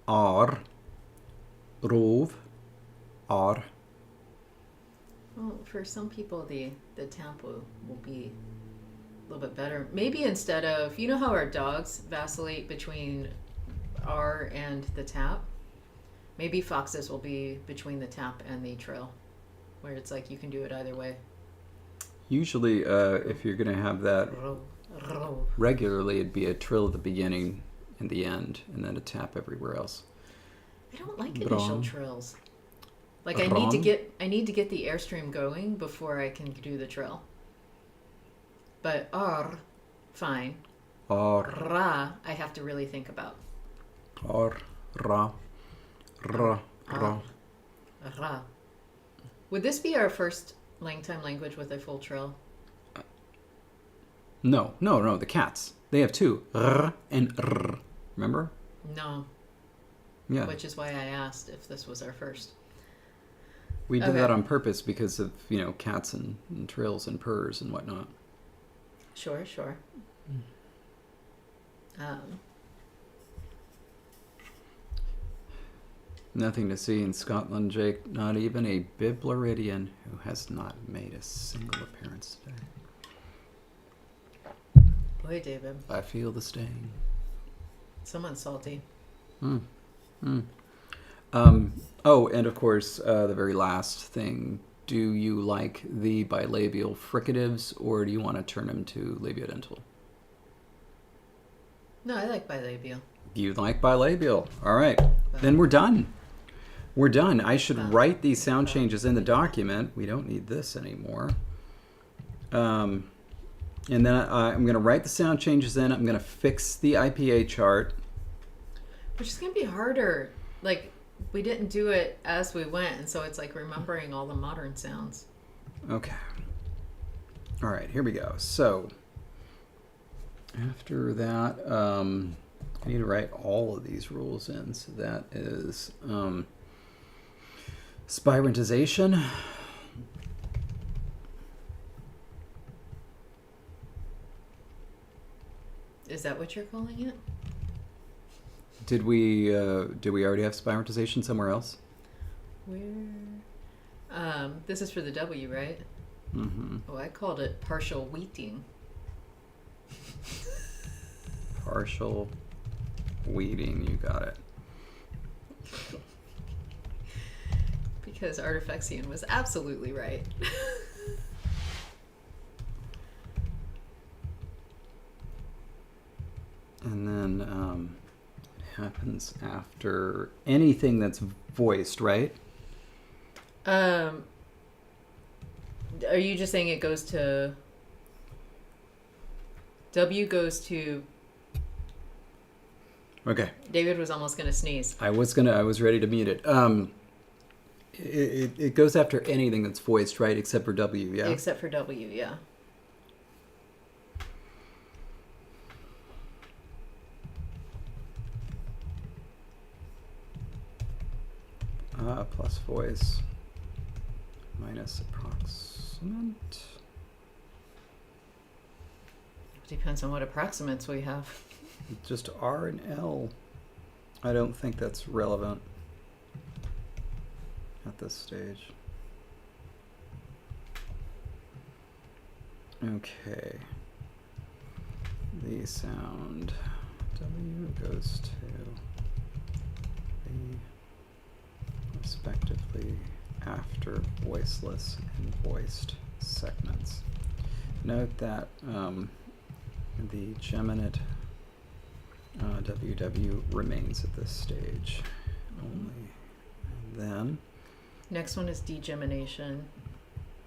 S2: R. Rove. R.
S1: Well, for some people, the tap will be a little bit better. Maybe instead of, you know how our dogs vacillate between R and the tap? Maybe foxes will be between the tap and the trill, where it's like you can do it either way.
S2: Usually, if you're going to have that regularly, it'd be a trill at the beginning and the end, and then a tap everywhere else.
S1: I don't like initial trills. Like I need to get the airstream going before I can do the trill. But R, fine.
S2: R.
S1: Ra, I have to really think about.
S2: R. Ra. Ra. Ra.
S1: Ra. Would this be our first LangTime language with a full trill?
S2: No. The cats. They have two. R and R. Remember?
S1: No.
S2: Yeah.
S1: Which is why I asked if this was our first.
S2: We did that on purpose because of, cats and trills and purrs and whatnot.
S1: Sure.
S2: Nothing to see in Scotland, Jake. Not even a Biblaridian who has not made a single appearance today.
S1: Boy, David.
S2: I feel the sting.
S1: Someone's salty.
S2: Oh, and of course, the very last thing. Do you like the bilabial fricatives, or do you want to turn them to labiodental?
S1: No, I like bilabial.
S2: You like bilabial. All right. Then we're done. We're done. I should write these sound changes in the document. We don't need this anymore. And then I'm going to write the sound changes in. I'm going to fix the IPA chart.
S1: Which is going to be harder. Like, we didn't do it as we went, and so it's like remembering all the modern sounds.
S2: Okay. All right, here we go. So, after that, I need to write all of these rules in. So that is spirantization.
S1: Is that what you're calling it?
S2: Did we already have spirantization somewhere else?
S1: Where? This is for the W, right?
S2: Mm-hmm.
S1: Oh, I called it partial wheating.
S2: Partial weeding, you got it.
S1: Because Artifexian was absolutely right.
S2: And then it happens after anything that's voiced, right?
S1: Are you just saying it goes to... W goes to
S2: Okay.
S1: David was almost going to sneeze.
S2: I was ready to mute it. It goes after anything that's voiced, right? Except for W, yeah?
S1: Except for W, yeah.
S2: Plus voice minus approximate.
S1: Depends on what approximates we have.
S2: Just R and L. I don't think that's relevant at this stage. Okay. The sound W goes to the respectively after voiceless and voiced segments. Note that the geminate WW remains at this stage only. And then
S1: next one is degemination.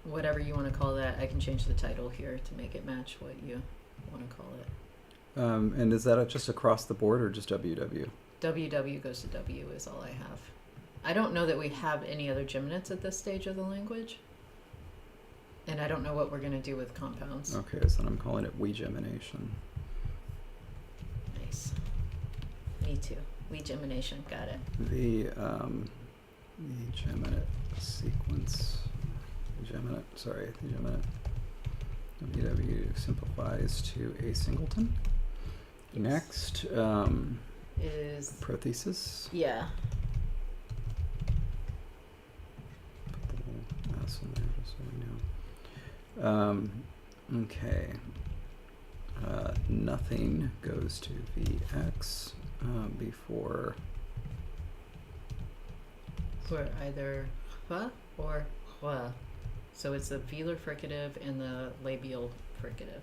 S1: Whatever you want to call that, I can change the title here to make it match what you want to call it.
S2: and is that just across the board or just WW?
S1: WW goes to W is all I have. I don't know that we have any other geminates at this stage of the language. And I don't know what we're going to do with compounds.
S2: Okay, so then I'm calling it we-gemination.
S1: Nice. Me too. We-gemination, got it.
S2: The geminate sequence, the geminate WW simplifies to a singleton.
S1: Yes.
S2: Next
S1: is
S2: prothesis.
S1: Yeah.
S2: Put the little S in there just so we know. Okay. Nothing goes to VX before.
S1: For either hua or hua. So it's the velar fricative and the labial fricative.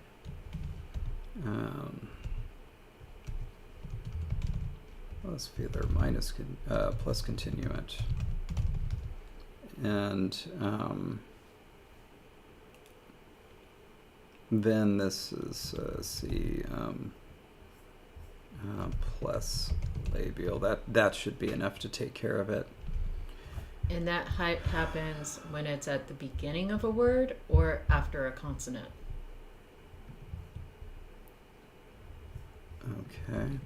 S2: Plus velar minus plus continuant. And then this is C plus labial. That should be enough to take care of it.
S1: And that happens when it's at the beginning of a word or after a consonant.
S2: Okay.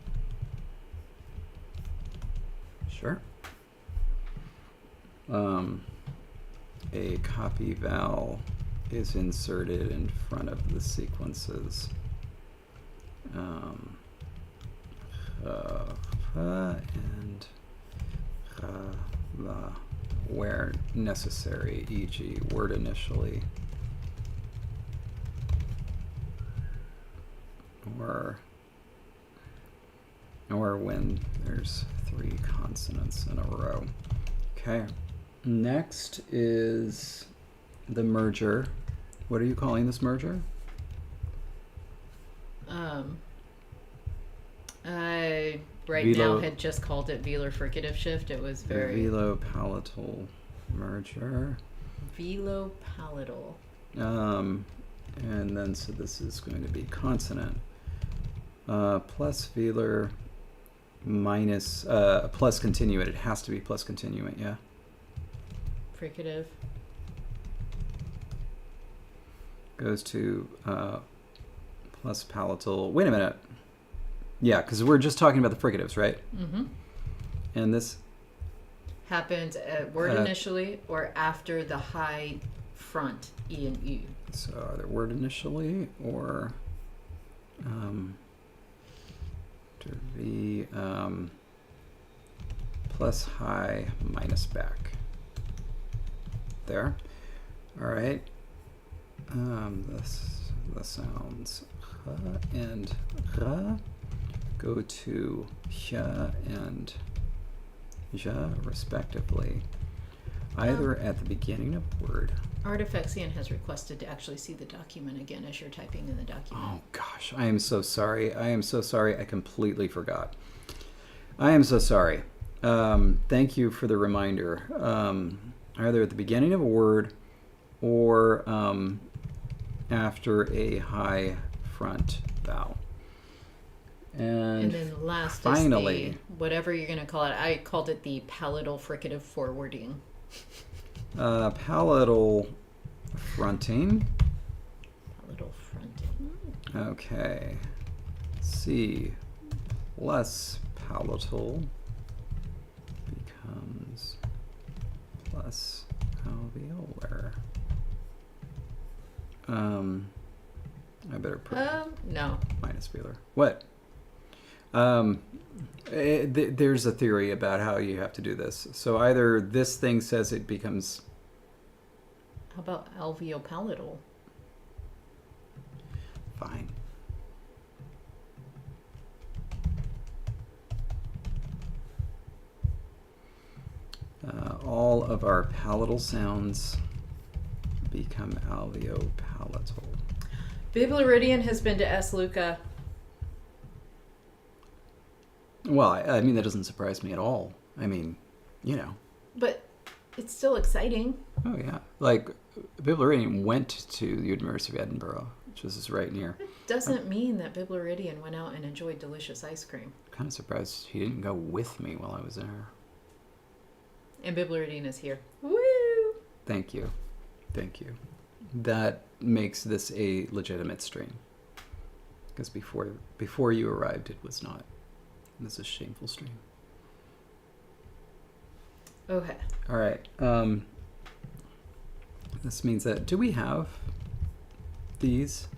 S2: Sure. A copy vowel is inserted in front of the sequences. And where necessary, e.g., word initially, or when there's 3 consonants in a row. Okay. Next is the merger. What are you calling this merger?
S1: I now had just called it velar fricative shift. It was very
S2: velopalatal merger.
S1: Velopalatal.
S2: And then so this is going to be consonant. Plus velar minus plus continuant. It has to be plus continuant, yeah.
S1: Fricative.
S2: Goes to plus palatal. Wait a minute. Yeah, because we're just talking about the fricatives, right?
S1: Mm-hmm.
S2: And this
S1: happens at word initially or after the high front E and U.
S2: So either word initially or to be plus high minus back. There. All right. The sounds and go to hya and ja respectively, either at the beginning of word.
S1: Artifexian has requested to actually see the document again as you're typing in the document.
S2: Oh gosh, I am so sorry. I completely forgot. I am so sorry. Thank you for the reminder. Either at the beginning of a word or after a high front vowel. And
S1: then last
S2: finally,
S1: is the, whatever you're going to call it. I called it the palatal fricative forwarding.
S2: palatal fronting.
S1: Palatal fronting.
S2: Okay. C plus palatal becomes plus alveolar. I better put
S1: no.
S2: minus velar. What? There's a theory about how you have to do this. So either this thing says it becomes...
S1: How about alveopalatal?
S2: Fine. All of our palatal sounds become alveopalatal.
S1: Bibluridian has been to S. Luca.
S2: Well, I mean, that doesn't surprise me at all. I mean, you know.
S1: But it's still exciting.
S2: Oh, yeah. Like, Bibluridian went to the University of Edinburgh, which is right near.
S1: It doesn't mean that Bibluridian went out and enjoyed delicious ice cream.
S2: Kind of surprised he didn't go with me while I was there.
S1: And Bibluridian is here. Woo!
S2: Thank you. Thank you. That makes this a legitimate stream. Because before you arrived, it was not. This is a shameful stream.
S1: Okay.
S2: All right. This means that... Do we have these?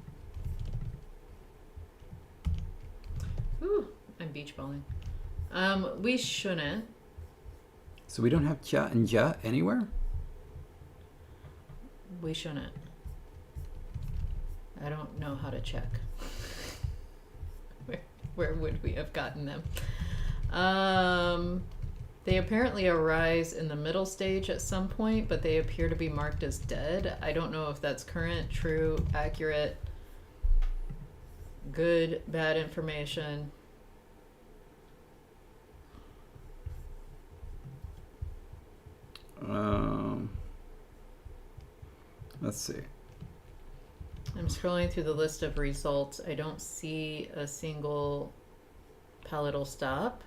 S1: Ooh, I'm beach balling. We shouldn't.
S2: So we don't have kya and ya anywhere?
S1: We shouldn't. I don't know how to check. Where would we have gotten them? They apparently arise in the middle stage at some point, but they appear to be marked as dead. I don't know if that's current, true, accurate, good, bad information.
S2: Let's see.
S1: I'm scrolling through the list of results. I don't see a single palatal stop,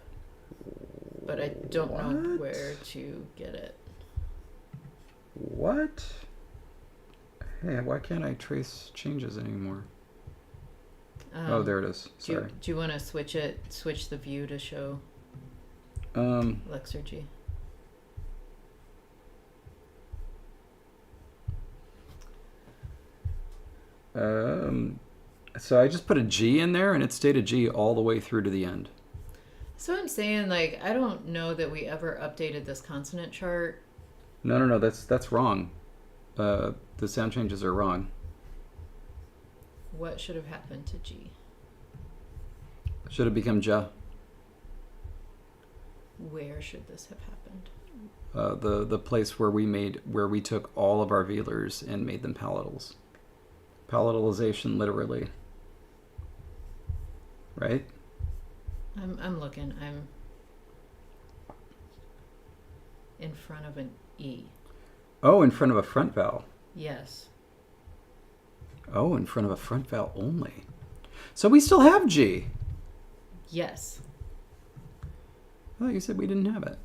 S1: but I don't know where to get it.
S2: What? Hey, why can't I trace changes anymore? Oh, there it is. Sorry.
S1: Do you want to switch the view to show Lexergy?
S2: So I just put a G in there and it stayed a G all the way through to the end.
S1: So I'm saying, like, I don't know that we ever updated this consonant chart.
S2: No, that's wrong. The sound changes are wrong.
S1: What should have happened to G?
S2: Should have become Ja.
S1: Where should this have happened?
S2: The place where we took all of our velars and made them palatals. Palatalization, literally. Right?
S1: I'm looking. I'm in front of an E.
S2: Oh, in front of a front vowel.
S1: Yes.
S2: Oh, in front of a front vowel only. So we still have G.
S1: Yes.
S2: I thought you said we didn't have it.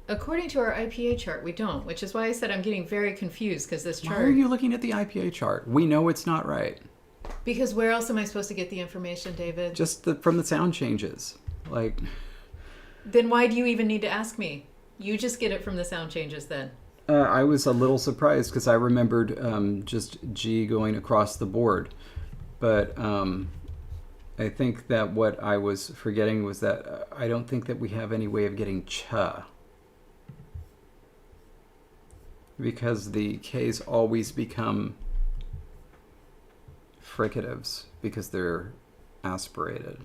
S1: According to our IPA chart, we don't, which is why I said I'm getting very confused because this chart...
S2: Why are you looking at the IPA chart? We know it's not right.
S1: Because where else am I supposed to get the information, David?
S2: Just from the sound changes. Like...
S1: Then why do you even need to ask me? You just get it from the sound changes then.
S2: I was a little surprised because I remembered just G going across the board. But I think that what I was forgetting was that I don't think that we have any way of getting cha. Because the K's always become fricatives because they're aspirated.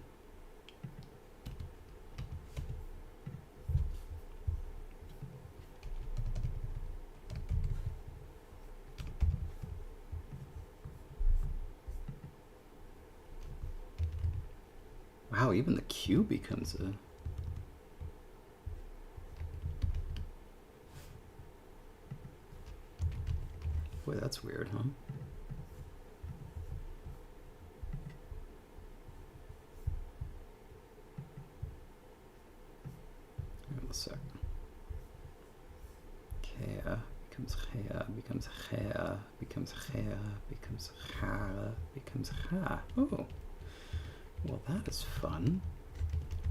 S2: Wow, even the Q becomes a... Boy, that's weird, huh? chea, becomes chea, becomes chea, becomes chea, becomes chara, becomes cha. Oh, well, that is fun.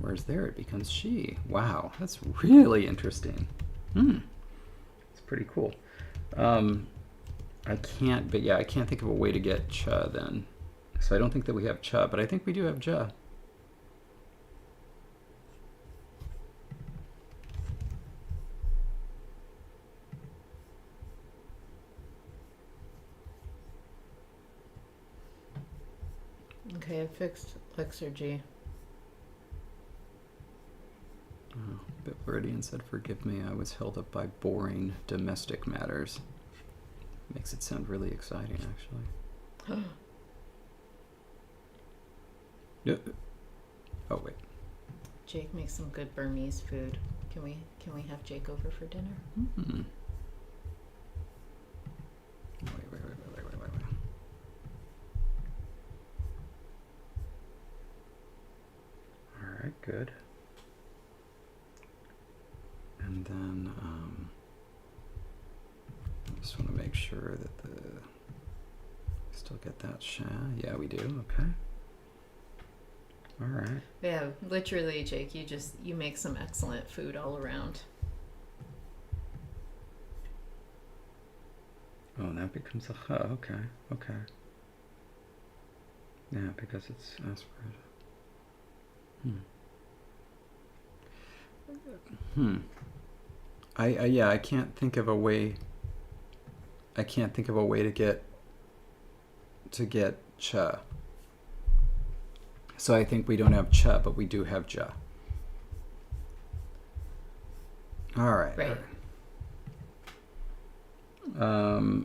S2: Whereas there it becomes she. Wow, that's really interesting. It's pretty cool. I can't think of a way to get cha then. So I don't think that we have cha, but I think we do have ja.
S1: Okay, I fixed Lexergy.
S2: Oh, Bitviridian said, "Forgive me, I was held up by boring domestic matters." Makes it sound really exciting, actually. Oh wait.
S1: Jake makes some good Burmese food. Can we have Jake over for dinner?
S2: Wait. All right, good. And then I just want to make sure that still get that sha. Yeah, we do. Okay. All right.
S1: Yeah, literally, Jake, you make some excellent food all around.
S2: Oh, and that becomes a ha. Okay. Okay. Yeah, because it's aspirated. I can't think of a way. I can't think of a way to get cha. So I think we don't have cha, but we do have ja. All right.
S1: Right.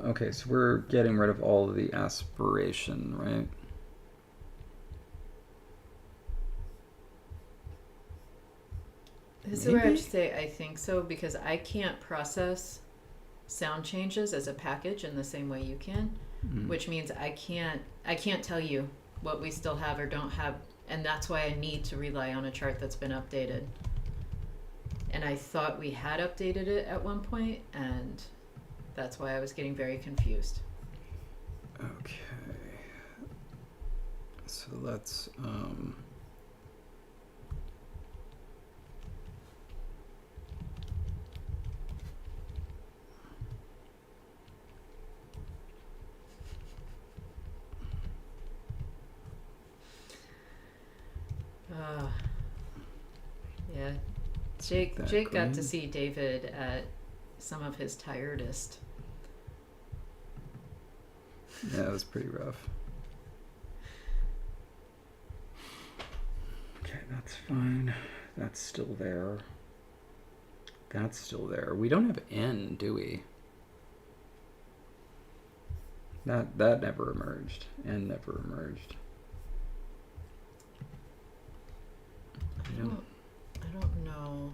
S2: Okay, so we're getting rid of all of the aspiration, right?
S1: This is where I have to say I think so, because I can't process sound changes as a package in the same way you can, which means I can't tell you what we still have or don't have, and that's why I need to rely on a chart that's been updated. And I thought we had updated it at one point, and that's why I was getting very confused.
S2: Okay. So let's
S1: yeah. Jake got to see David at some of his tiredest.
S2: Yeah, it was pretty rough. Okay, that's fine. That's still there. That's still there. We don't have N, do we? That never emerged. N never emerged.
S1: I don't know.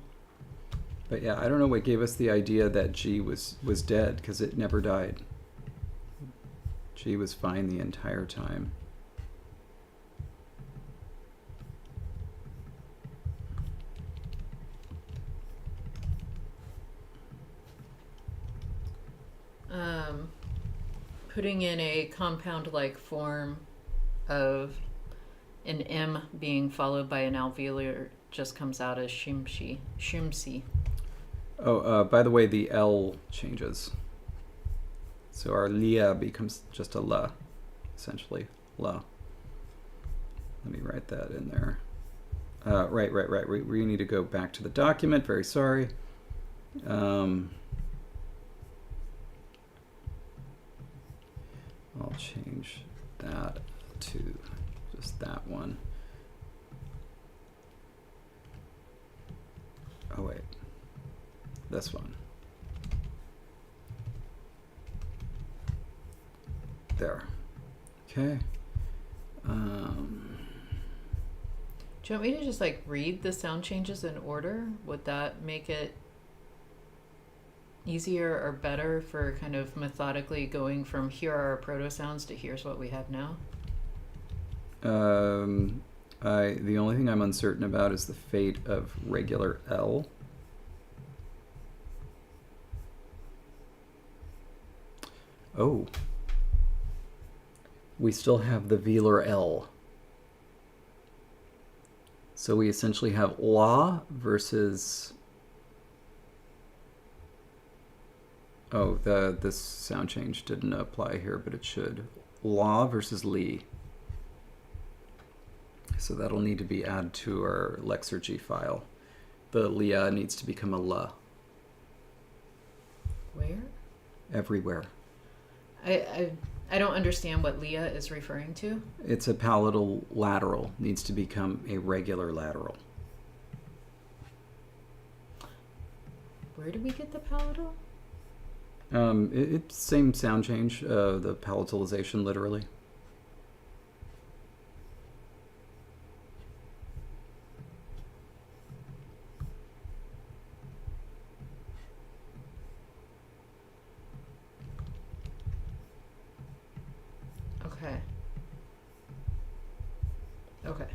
S2: But yeah, I don't know what gave us the idea that G was dead, because it never died. G was fine the entire time.
S1: Putting in a compound-like form of an M being followed by an alveolar just comes out as shimsi.
S2: Oh, by the way, the L changes. So our lia becomes just a la, essentially. La. Let me write that in there. Right. We need to go back to the document. Very sorry. I'll change that to just that one. Oh, wait. This one. There. Okay.
S1: Do you want me to just read the sound changes in order? Would that make it easier or better for kind of methodically going from here are our proto sounds to here's what we have now?
S2: The only thing I'm uncertain about is the fate of regular L. Oh. We still have the velar L. So we essentially have la versus... Oh, this sound change didn't apply here, but it should. La versus li. So that'll need to be added to our Lexergy file. The lia needs to become a la.
S1: Where?
S2: Everywhere.
S1: I don't understand what Leah is referring to.
S2: It's a palatal lateral. Needs to become a regular lateral.
S1: Where do we get the palatal?
S2: It's same sound change, the palatalization, literally.
S1: Okay. Okay.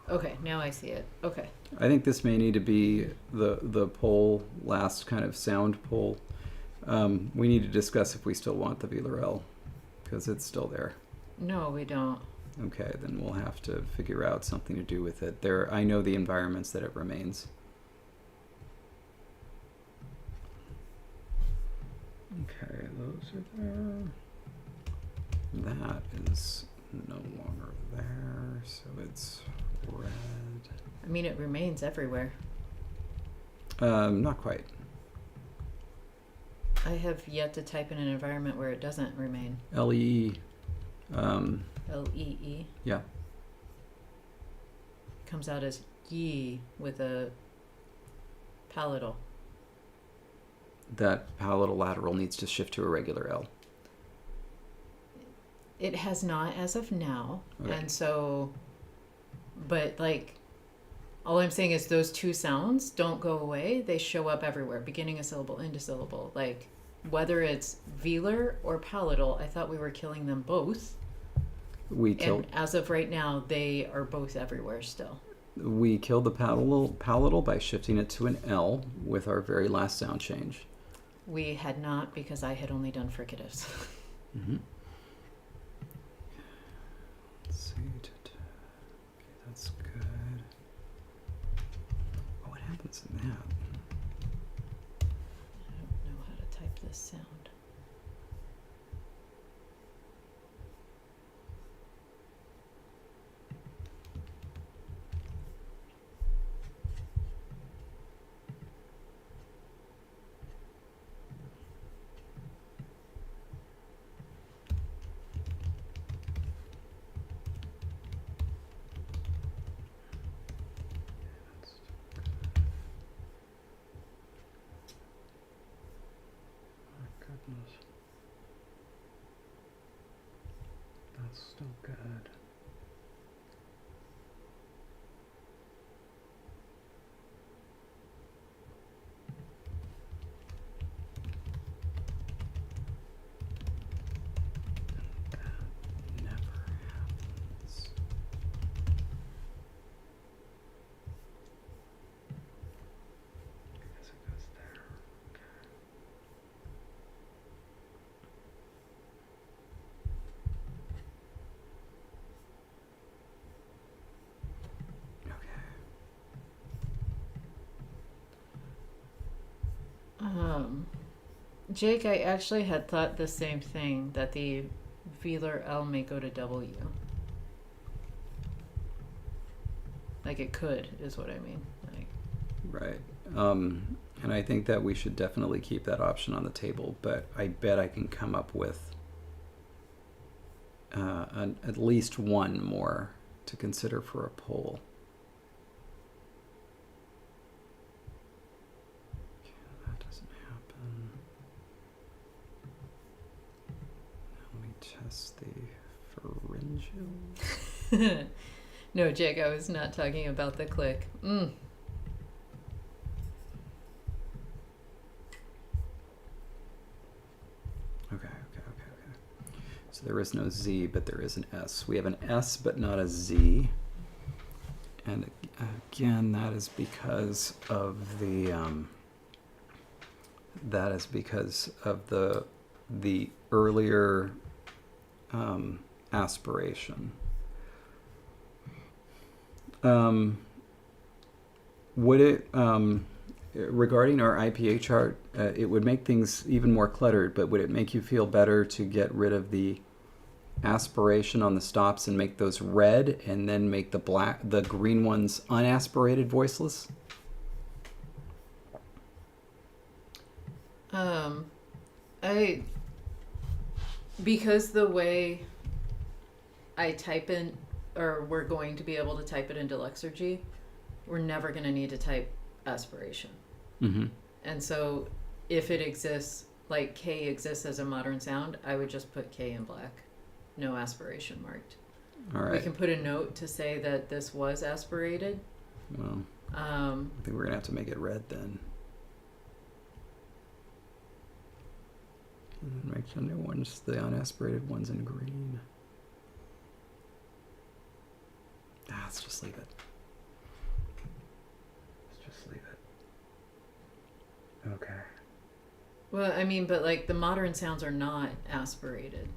S1: Okay, now I see it. Okay.
S2: I think this may need to be the poll, last kind of sound poll. We need to discuss if we still want the velar L, because it's still there.
S1: No, we don't.
S2: Okay, then we'll have to figure out something to do with it. I know the environments that it remains. Okay, those are there. That is no longer there, so it's red.
S1: I mean, it remains everywhere.
S2: Not quite.
S1: I have yet to type in an environment where it doesn't remain.
S2: LEE.
S1: L-E-E.
S2: Yeah.
S1: Comes out as ye with a palatal.
S2: That palatal lateral needs to shift to a regular L.
S1: It has not as of now.
S2: Okay.
S1: And so, but like, all I'm saying is those two sounds don't go away. They show up everywhere, beginning a syllable, end a syllable. Like, whether it's velar or palatal, I thought we were killing them both. And as of right now, they are both everywhere still.
S2: We killed the palatal by shifting it to an L with our very last sound change.
S1: We had not, because I had only done fricatives.
S2: Mm-hmm. Let's see. Okay, that's good. Oh, what happens in that?
S1: I don't know how to type this sound.
S2: That's still good. That never happens. I guess it goes there.
S1: Jake, I actually had thought the same thing, that the velar L may go to W. Like it could, is what I mean. Like,
S2: Right. And I think that we should definitely keep that option on the table, but I bet I can come up with at least one more to consider for a poll. Okay, that doesn't happen. Now let me test the pharyngeal.
S1: no, Jake, I was not talking about the click.
S2: Okay. So there is no Z, but there is an S. We have an S, but not a Z. And again, that is because of the earlier aspiration. Would it, regarding our IPA chart, it would make things even more cluttered, but would it make you feel better to get rid of the aspiration on the stops and make those red, and then make the green ones unaspirated voiceless?
S1: Because the way I type in, or we're going to be able to type it into Lexergy, we're never going to need to type aspiration.
S2: Mm-hmm.
S1: And so if it exists, like K exists as a modern sound, I would just put K in black, no aspiration marked.
S2: All right.
S1: We can put a note to say that this was aspirated.
S2: Well, I think we're going to have to make it red then. And then make the new ones, the unaspirated ones, in green. Let's just leave it. Okay.
S1: Well, I mean, but like the modern sounds are not aspirated.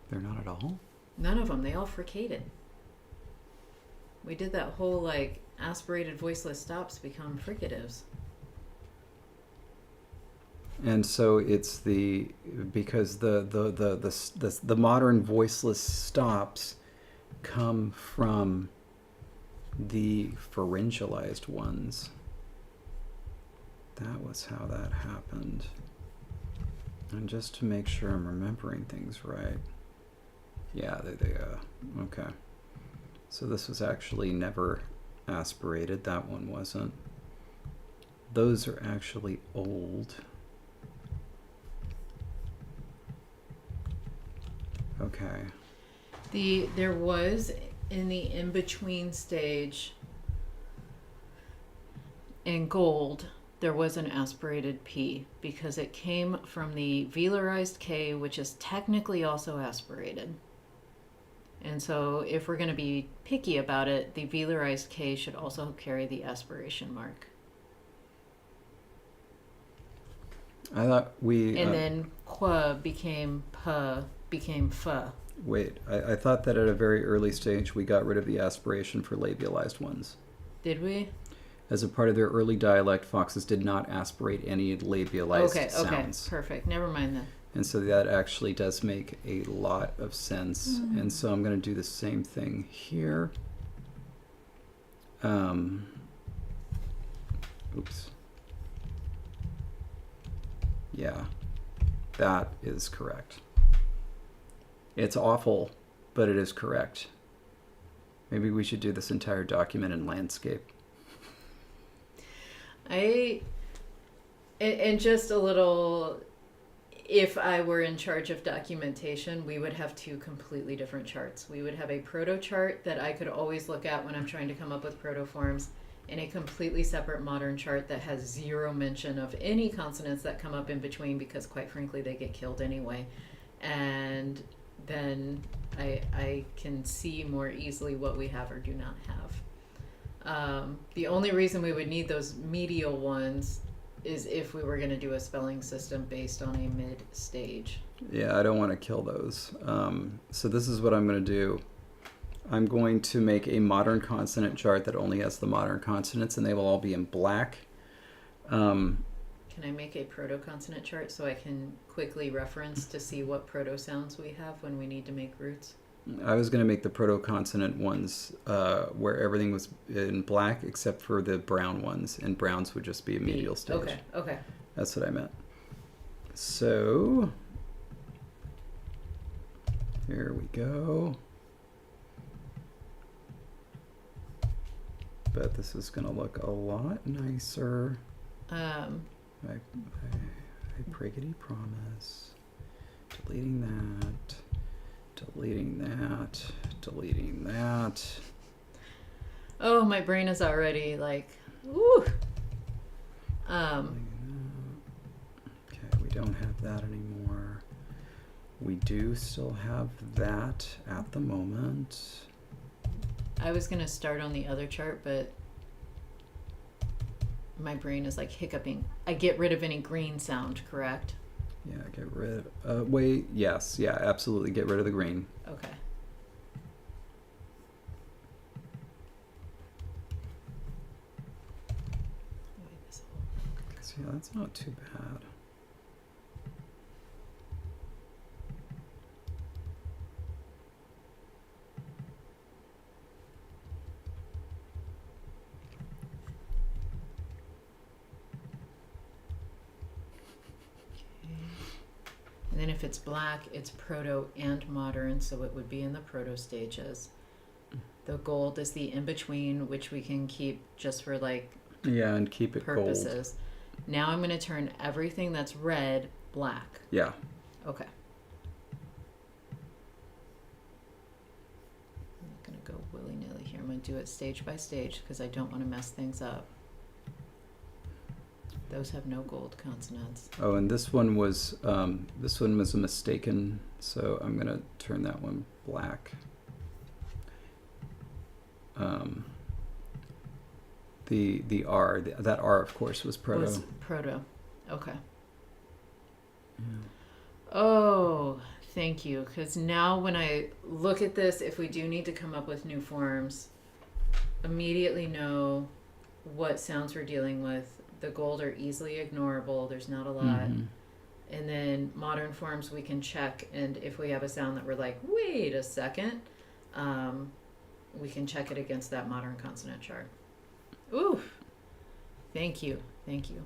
S2: They're not at all?
S1: None of them. They all fricated. We did that whole like aspirated voiceless stops become fricatives.
S2: And so it's because the modern voiceless stops come from the pharyngalized ones. That was how that happened. And just to make sure I'm remembering things right. Yeah, okay. So this was actually never aspirated. That one wasn't. Those are actually old. Okay.
S1: There was in the in-between stage in gold, there was an aspirated P because it came from the velarized K, which is technically also aspirated. And so if we're going to be picky about it, the velarized K should also carry the aspiration mark.
S2: I thought we...
S1: And then qua became pa, became fa.
S2: Wait, I thought that at a very early stage we got rid of the aspiration for labialized ones.
S1: Did we?
S2: As a part of their early dialect, foxes did not aspirate any labialized sounds.
S1: Okay, perfect. Never mind then.
S2: And so that actually does make a lot of sense. Mm-hmm. And so I'm going to do the same thing here. Oops. Yeah, that is correct. It's awful, but it is correct. Maybe we should do this entire document in landscape.
S1: And just a little, if I were in charge of documentation, we would have two completely different charts. We would have a proto chart that I could always look at when I'm trying to come up with proto forms, and a completely separate modern chart that has zero mention of any consonants that come up in between because, quite frankly, they get killed anyway. And then I can see more easily what we have or do not have. The only reason we would need those medial ones is if we were going to do a spelling system based on a mid-stage.
S2: Yeah, I don't want to kill those. So this is what I'm going to do. I'm going to make a modern consonant chart that only has the modern consonants, and they will all be in black.
S1: Can I make a proto-consonant chart so I can quickly reference to see what proto-sounds we have when we need to make roots?
S2: I was going to make the proto-consonant ones where everything was in black except for the brown ones, and browns would just be a medial stage.
S1: Okay.
S2: That's what I meant. So, here we go. But this is going to look a lot nicer. I priggity promise. Deleting that. Deleting that. Deleting that.
S1: Oh, my brain is already like Woo.
S2: Okay, we don't have that anymore. We do still have that at the moment.
S1: I was going to start on the other chart, but my brain is like hiccuping. I get rid of any green sound, correct?
S2: Yeah, get rid wait, yes, yeah, absolutely, get rid of the green.
S1: Okay.
S2: Yeah, that's not too bad.
S1: And then if it's black, it's proto and modern, so it would be in the proto stages. The gold is the in-between, which we can keep just for like
S2: Yeah, and keep it
S1: purposes.
S2: gold.
S1: Now I'm going to turn everything that's red black.
S2: Yeah.
S1: Okay. I'm not going to go willy-nilly here. I'm going to do it stage by stage because I don't want to mess things up. Those have no gold consonants.
S2: Oh, and this one was a mistaken, so I'm gonna turn that one black. The R, that R of course was proto.
S1: Was proto. Okay.
S2: Yeah.
S1: Oh, thank you. Because now when I look at this, if we do need to come up with new forms, immediately know what sounds we're dealing with. The gold are easily ignorable. There's not a lot.
S2: Mm-hmm.
S1: And then modern forms we can check. And if we have a sound that we're like, wait a second, we can check it against that modern consonant chart. Ooh, thank you. Thank you.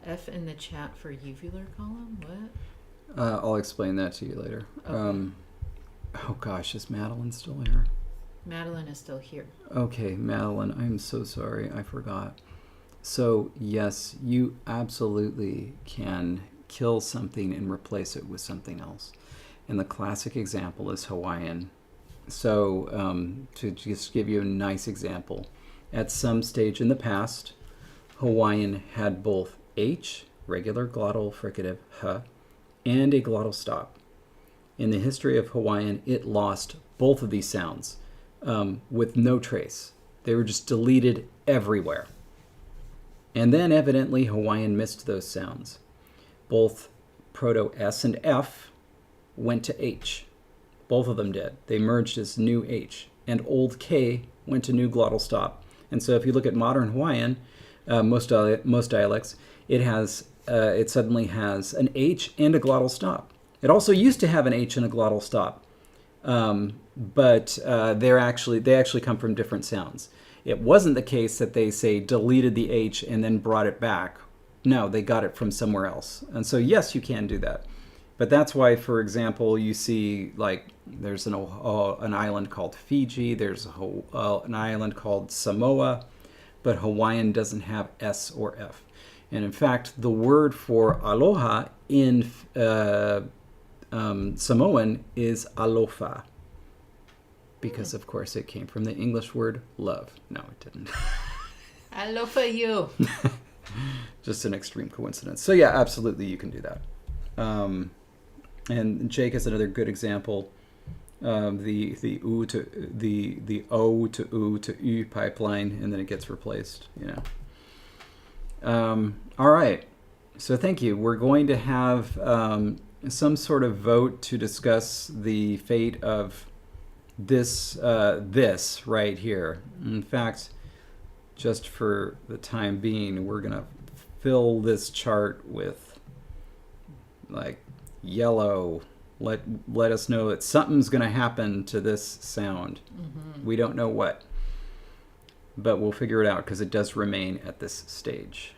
S1: F in the chat for uvular column? What?
S2: I'll explain that to you later.
S1: Okay.
S2: Oh gosh, is Madeline still here?
S1: Madeline is still here.
S2: Okay, Madeline, I'm so sorry, I forgot. So yes, you absolutely can kill something and replace it with something else. And the classic example is Hawaiian. So to just give you a nice example, at some stage in the past, Hawaiian had both H, regular glottal fricative, H, and a glottal stop. In the history of Hawaiian, it lost both of these sounds with no trace. They were just deleted everywhere. And then evidently Hawaiian missed those sounds. Both Proto-S and F went to H. Both of them did. They merged as new H. And old K went to new glottal stop. And so if you look at modern Hawaiian, most dialects, it suddenly has an H and a glottal stop. It also used to have an H and a glottal stop, but they actually come from different sounds. It wasn't the case that they, say, deleted the H and then brought it back. No, they got it from somewhere else. And so, yes, you can do that. But that's why, for example, you see, like, there's an island called Fiji. There's an island called Samoa. But Hawaiian doesn't have S or F. And in fact, the word for aloha in Samoan is alofa. Because, of course, it came from the English word love. No, it didn't.
S1: Alofa you.
S2: Just an extreme coincidence. So, yeah, absolutely, you can do that. And Jake is another good example. The O to U to U pipeline, and then it gets replaced, you know. All right. So thank you. We're going to have some sort of vote to discuss the fate of this right here. In fact, just for the time being, we're going to fill this chart with like yellow. Let us know that something's going to happen to this sound. Mm-hmm. We don't know what, but we'll figure it out because it does remain at this stage.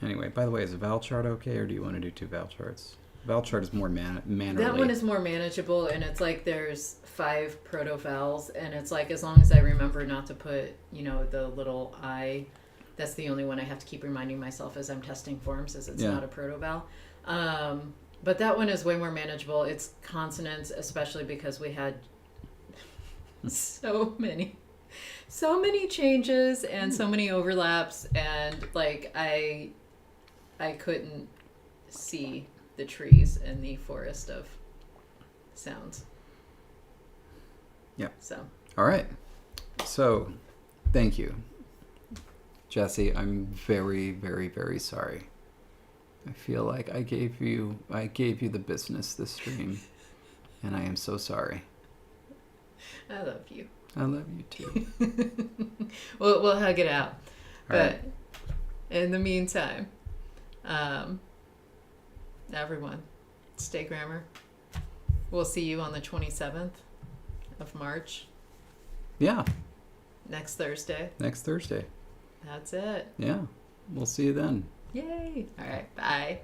S2: Anyway, by the way, is a vowel chart okay, or do you want to do two vowel charts? Vowel chart is more mannerly.
S1: That one is more manageable, and it's like there's 5 proto-vowels, and it's like as long as I remember not to put, you know, the little I, that's the only one I have to keep reminding myself as I'm testing forms, as it's not a proto-vowel. But that one is way more manageable. It's consonants, especially because we had so many So many changes and so many overlaps, and like I couldn't see the trees in the forest of sounds.
S2: Yeah.
S1: So.
S2: All right. So, thank you, Jesse. I'm very, very, very sorry. I feel like I gave you the business this stream, and I am so sorry.
S1: I love you.
S2: I love you too.
S1: We'll hug it out.
S2: All right.
S1: In the meantime, everyone, stay grammar. We'll see you on the 27th of March.
S2: Yeah.
S1: Next Thursday.
S2: Next Thursday.
S1: That's it.
S2: Yeah. We'll see you then.
S1: Yay. All right. Bye.
S2: Bye.